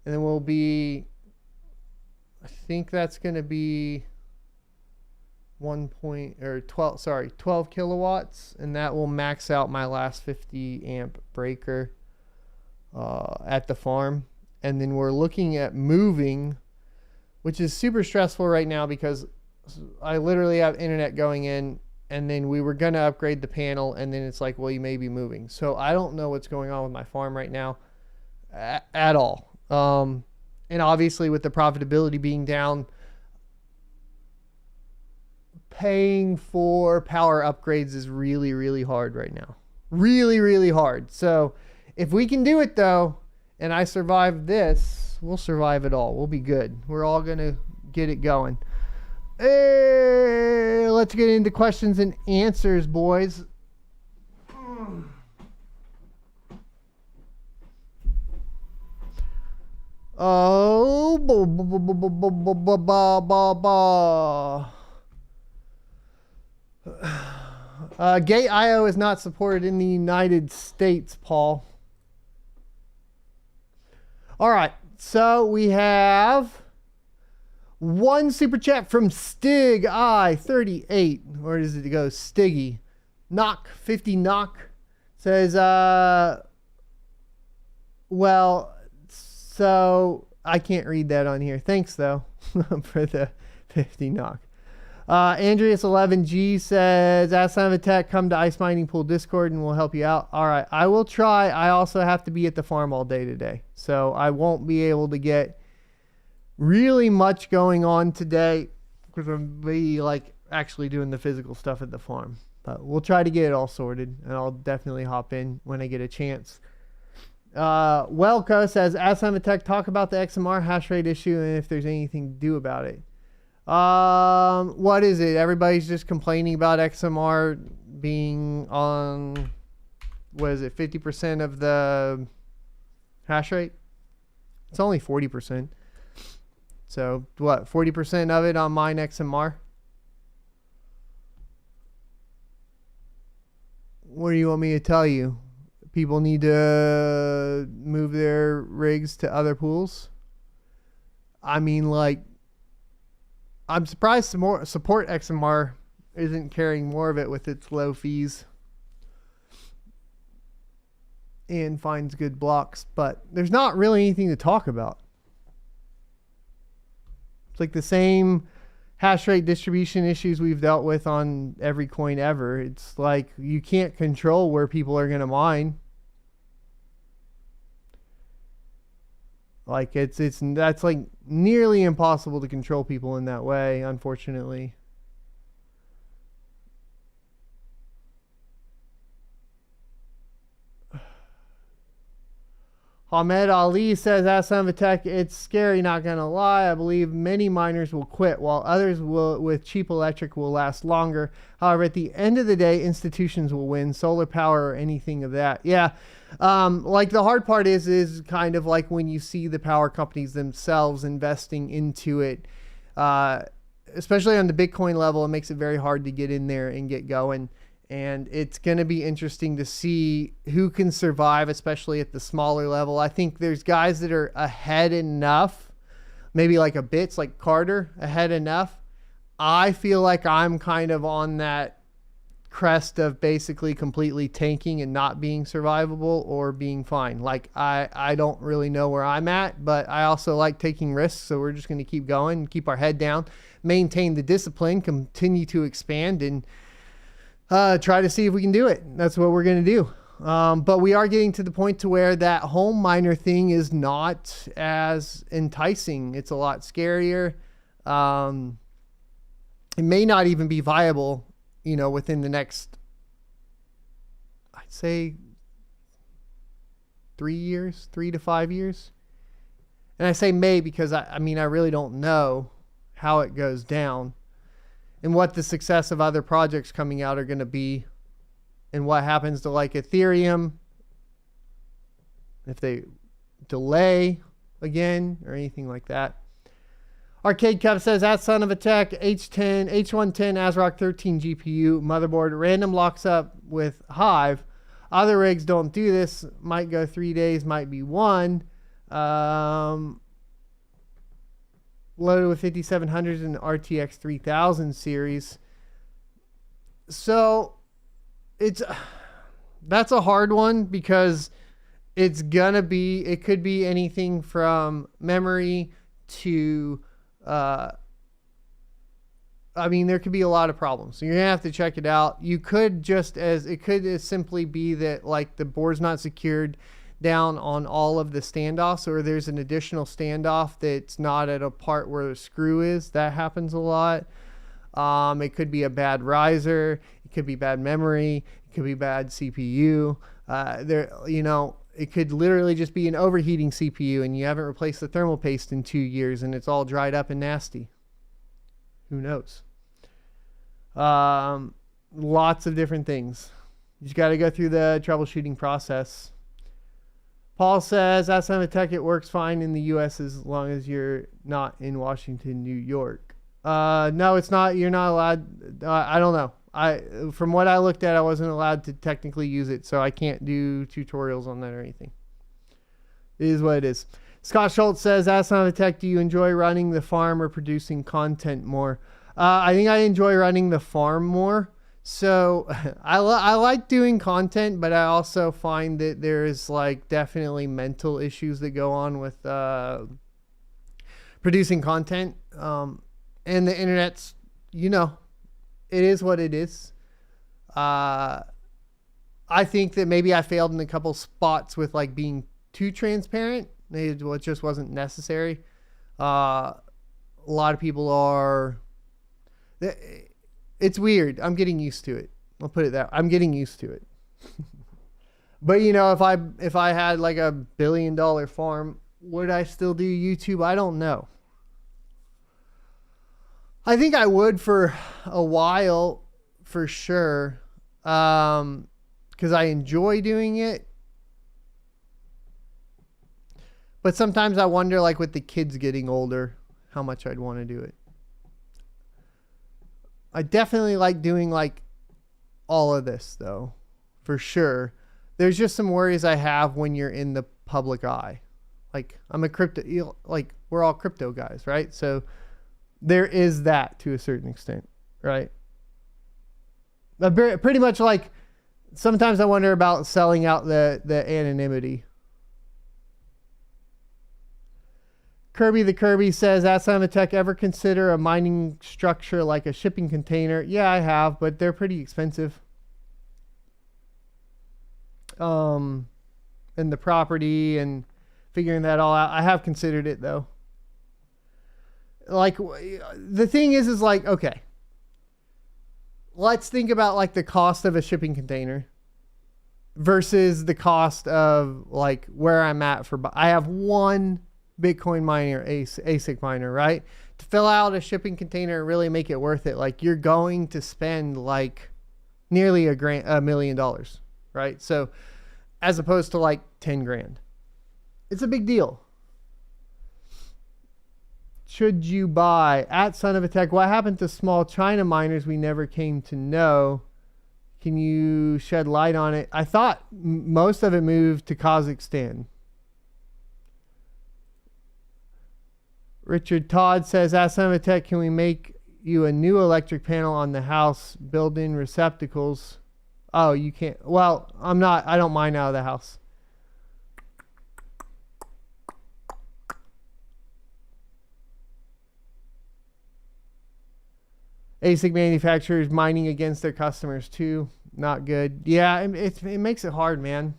And then we'll be, I think that's going to be 12 kilowatts. And that will max out my last 50 amp breaker at the farm. And then we're looking at moving, which is super stressful right now because I literally have internet going in, and then we were going to upgrade the panel, and then it's like, well, you may be moving. So I don't know what's going on with my farm right now at all. And obviously with the profitability being down, paying for power upgrades is really, really hard right now. Really, really hard. So if we can do it though, and I survive this, we'll survive it all. We'll be good. We're all going to get it going. Hey, let's get into questions and answers, boys. Oh, Gate.io is not supported in the United States, Paul. All right, so we have one super chat from Stig I38. Where does it go? Stiggy. Knock 50 knock says, well, so I can't read that on here. Thanks though for the 50 knock. Andreas11G says, ask Son of a Tech, come to Ice Mining Pool Discord and we'll help you out. All right, I will try. I also have to be at the farm all day today, so I won't be able to get really much going on today because I'm be like actually doing the physical stuff at the farm. But we'll try to get it all sorted, and I'll definitely hop in when I get a chance. Welco says, ask Son of a Tech, talk about the XMR hash rate issue and if there's anything to do about it. What is it? Everybody's just complaining about XMR being on, what is it, 50% of the hash rate? It's only 40%. So what, 40% of it on mine XMR? What do you want me to tell you? People need to move their rigs to other pools? I mean, like, I'm surprised Support XMR isn't carrying more of it with its low fees and finds good blocks, but there's not really anything to talk about. It's like the same hash rate distribution issues we've dealt with on every coin ever. It's like you can't control where people are going to mine. Like that's like nearly impossible to control people in that way, unfortunately. Ahmed Ali says, ask Son of a Tech, it's scary, not gonna lie. I believe many miners will quit while others will, with cheap electric, will last longer. However, at the end of the day, institutions will win, solar power or anything of that. Yeah. Like the hard part is kind of like when you see the power companies themselves investing into it, especially on the Bitcoin level, it makes it very hard to get in there and get going. And it's going to be interesting to see who can survive, especially at the smaller level. I think there's guys that are ahead enough, maybe like a bits like Carter ahead enough. I feel like I'm kind of on that crest of basically completely tanking and not being survivable or being fine. Like I don't really know where I'm at, but I also like taking risks. So we're just going to keep going, keep our head down, maintain the discipline, continue to expand, and try to see if we can do it. That's what we're going to do. But we are getting to the point to where that home miner thing is not as enticing. It's a lot scarier. It may not even be viable, you know, within the next, I'd say 3 to 5 years. And I say may because I mean, I really don't know how it goes down and what the success of other projects coming out are going to be, and what happens to like Ethereum if they delay again or anything like that. Arcade Cup says, at Son of a Tech, H110 ASRock 13 GPU motherboard, random locks up with Hive. Other rigs don't do this. Might go 3 days, might be one. Loaded with 5700s and RTX 3000 series. So that's a hard one because it could be anything from memory to, I mean, there could be a lot of problems. So you're gonna have to check it out. It could simply be that like the board's not secured down on all of the standoffs, or there's an additional standoff that's not at a part where the screw is. That happens a lot. It could be a bad riser. It could be bad memory. It could be bad CPU. It could literally just be an overheating CPU and you haven't replaced the thermal paste in 2 years and it's all dried up and nasty. Who knows? Lots of different things. You just got to go through the troubleshooting process. Paul says, at Son of a Tech, it works fine in the US as long as you're not in Washington, New York. No, it's not. You're not allowed. I don't know. From what I looked at, I wasn't allowed to technically use it, so I can't do tutorials on that or anything. It is what it is. Scott Schultz says, at Son of a Tech, do you enjoy running the farm or producing content more? I think I enjoy running the farm more. So I like doing content, but I also find that there's like definitely mental issues that go on with producing content. And the internet's, it is what it is. I think that maybe I failed in a couple spots with like being too transparent. It just wasn't necessary. A lot of people are. It's weird. I'm getting used to it. I'll put it that. I'm getting used to it. But if I had like $1 billion farm, would I still do YouTube? I don't know. I think I would for a while, for sure, because I enjoy doing it. But sometimes I wonder, like with the kids getting older, how much I'd want to do it. I definitely like doing like all of this though, for sure. There's just some worries I have when you're in the public eye. Like I'm a crypto, like we're all crypto guys, right? So there is that to a certain extent, right? Pretty much like sometimes I wonder about selling out the anonymity. Kirby the Kirby says, "Ask Tech, ever consider a mining structure like a shipping container?" Yeah, I have, but they're pretty expensive. And the property and figuring that all out. I have considered it though. Like the thing is like, okay, let's think about like the cost of a shipping container versus the cost of like where I'm at for, I have one Bitcoin miner, ASIC miner, right? To fill out a shipping container and really make it worth it, like you're going to spend like nearly $1 million, right? So as opposed to like 10 grand, it's a big deal. Should you buy at Son of a Tech? What happened to small China miners we never came to know? Can you shed light on it? I thought most of it moved to Kazakhstan. Richard Todd says, "Ask Son of a Tech, can we make you a new electric panel on the house, build in receptacles?" Oh, you can't. Well, I don't mind out of the house. ASIC manufacturers mining against their customers too. Not good. Yeah, it makes it hard, man.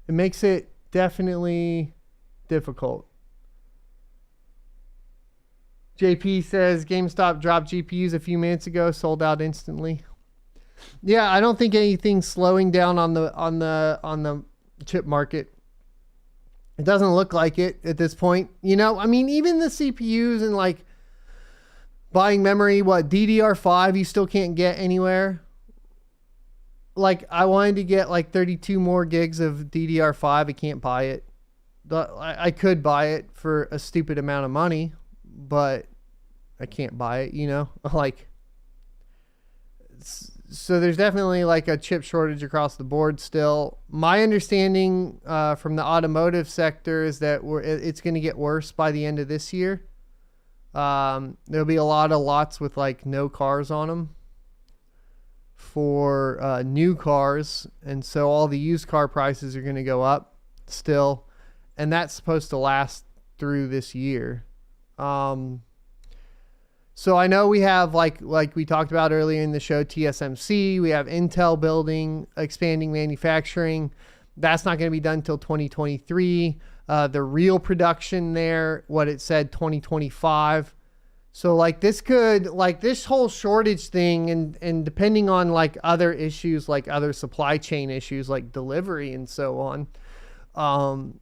It makes it definitely difficult. JP says GameStop dropped GPUs a few minutes ago, sold out instantly. Yeah, I don't think anything's slowing down on the chip market. It doesn't look like it at this point. I mean, even the CPUs and like buying memory, DDR5 you still can't get anywhere. Like I wanted to get like 32 more gigs of DDR5. I can't buy it. I could buy it for a stupid amount of money, but I can't buy it, like, so there's definitely like a chip shortage across the board still. My understanding from the automotive sector is that it's going to get worse by the end of this year. There'll be a lot of lots with like no cars on them for new cars, and so all the used car prices are going to go up still, and that's supposed to last through this year. So I know we have like we talked about earlier in the show, TSMC, we have Intel expanding manufacturing. That's not going to be done until 2023. The real production there, what it said, 2025. So like this whole shortage thing and depending on like other issues, like other supply chain issues, like delivery and so on,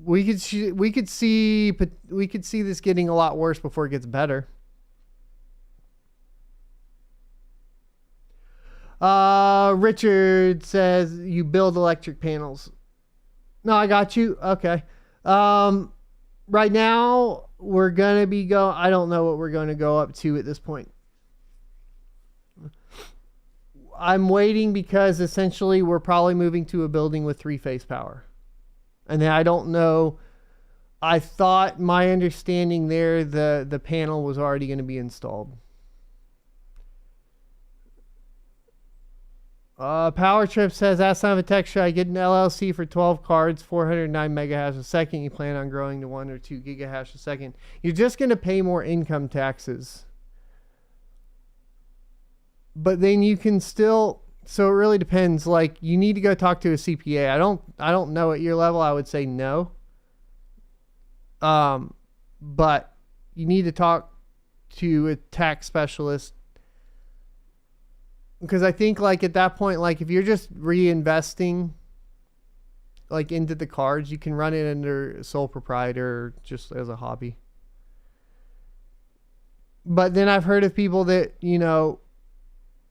we could see this getting a lot worse before it gets better. Richard says you build electric panels. No, I got you. Okay. Right now we're going to be I don't know what we're going to go up to at this point. I'm waiting because essentially we're probably moving to a building with 3-phase power. And then I don't know. I thought my understanding there, the panel was already going to be installed. Power Trip says, ask Simon Tech, should I get an LLC for 12 cards, 409 megahash a second? You plan on growing to 1 or 2 gigahash a second. You're just going to pay more income taxes. But then you can still, so it really depends. Like, you need to go talk to a CPA. I don't know at your level. I would say no. But you need to talk to a tax specialist. Because I think, like, at that point, like, if you're just reinvesting, like, into the cards, you can run it under sole proprietor just as a hobby. But then I've heard of people that, you know,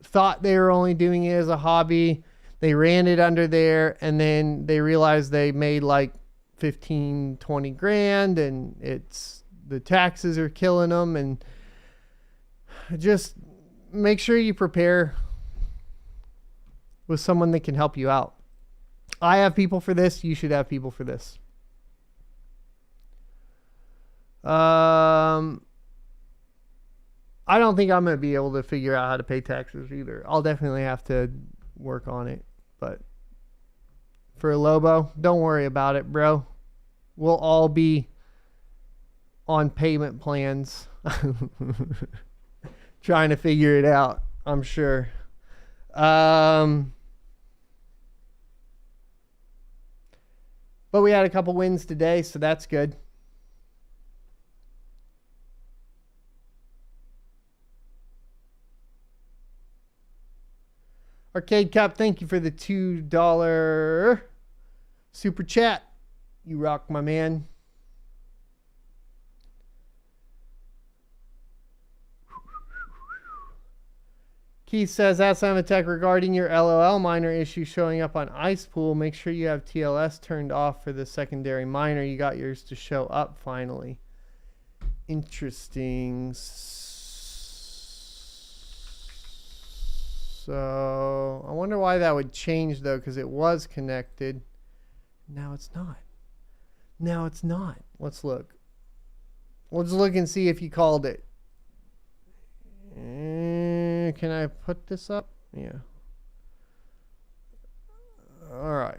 thought they were only doing it as a hobby. They ran it under there, and then they realized they made, like, 15, 20 grand, and the taxes are killing them. And just make sure you prepare with someone that can help you out. I have people for this. You should have people for this. I don't think I'm going to be able to figure out how to pay taxes either. I'll definitely have to work on it. But for Lobo, don't worry about it, bro. We'll all be on payment plans trying to figure it out, I'm sure. But we had a couple wins today, so that's good. Arcade Cup, thank you for the $2 super chat. You rock, my man. Keith says, ask Simon Tech regarding your LolMiner issue showing up on Ice Pool. Make sure you have TLS turned off for the secondary miner. You got yours to show up finally. Interesting. So I wonder why that would change though, because it was connected. Now it's not. Now it's not. Let's look. Let's look and see if you called it. Can I put this up? Yeah. All right.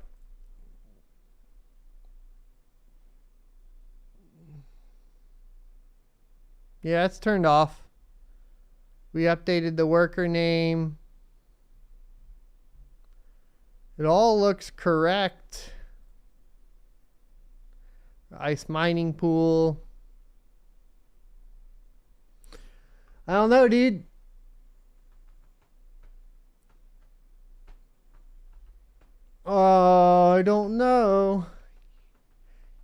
Yeah, it's turned off. We updated the worker name. It all looks correct. Ice mining pool. I don't know, dude. I don't know.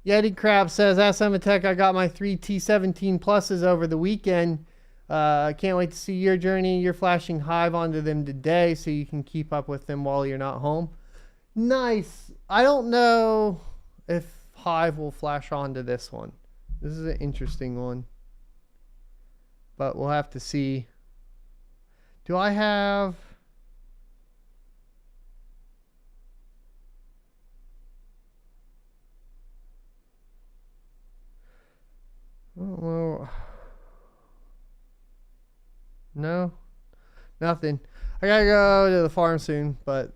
Yeti Crab says, ask Simon Tech, I got my 3 T17 pluses over the weekend. I can't wait to see your journey. You're flashing Hive onto them today so you can keep up with them while you're not home. Nice. I don't know if Hive will flash onto this one. This is an interesting one. But we'll have to see. Do I have... Well, no, nothing. I gotta go to the farm soon, but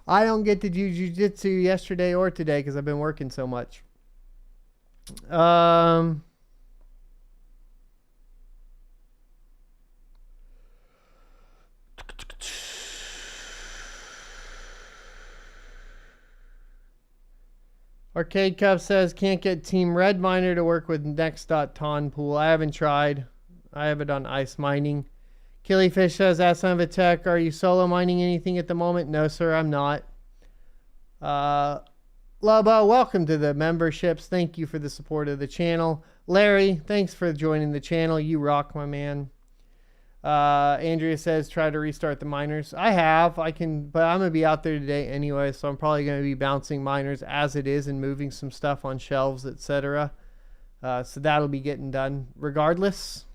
I don't get to do jiu-jitsu yesterday or today because I've been working so much. Arcade Cup says, can't get Team Red Miner to work with Next.ton pool. I haven't tried. I have it on ice mining. Killyfish says, ask Simon Tech, are you solo mining anything at the moment? No, sir, I'm not. Lobo, welcome to the memberships. Thank you for the support of the channel. Larry, thanks for joining the channel. You rock, my man. Andrea says, try to restart the miners. I have. I can, but I'm going to be out there today anyway, so I'm probably going to be bouncing miners as it is and moving some stuff on shelves, etc. So that'll be getting done regardless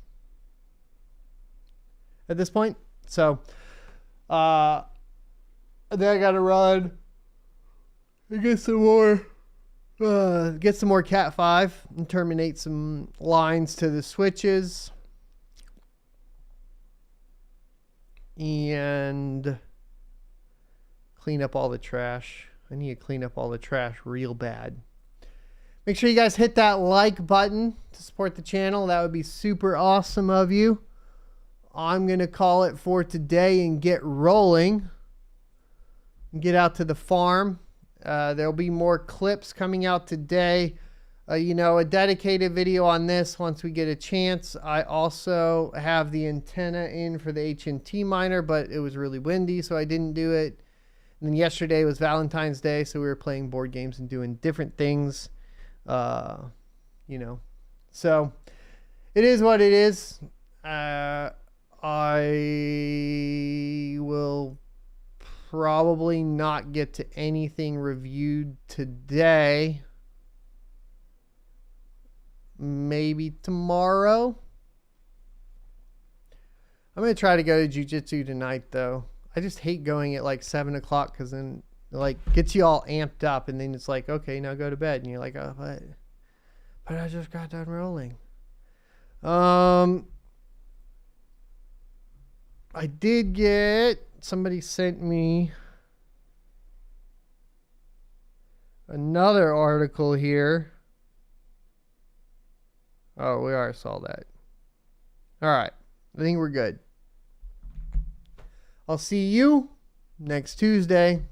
at this point. So then I got to run and get some more Cat 5 and terminate some lines to the switches. And clean up all the trash. I need to clean up all the trash real bad. Make sure you guys hit that like button to support the channel. That would be super awesome of you. I'm going to call it for today and get rolling. Get out to the farm. There'll be more clips coming out today. You know, a dedicated video on this once we get a chance. I also have the antenna in for the HNT miner, but it was really windy, so I didn't do it. And then yesterday was Valentine's Day, so we were playing board games and doing different things. You know, so it is what it is. I will probably not get to anything reviewed today. Maybe tomorrow. I'm going to try to go to jiu-jitsu tonight, though. I just hate going at like 7 o'clock because then like gets you all amped up, and then it's like, okay, now go to bed, and you're like, oh, but I just got done rolling. I did get, somebody sent me another article here. Oh, we already saw that. All right, I think we're good. I'll see you next Tuesday.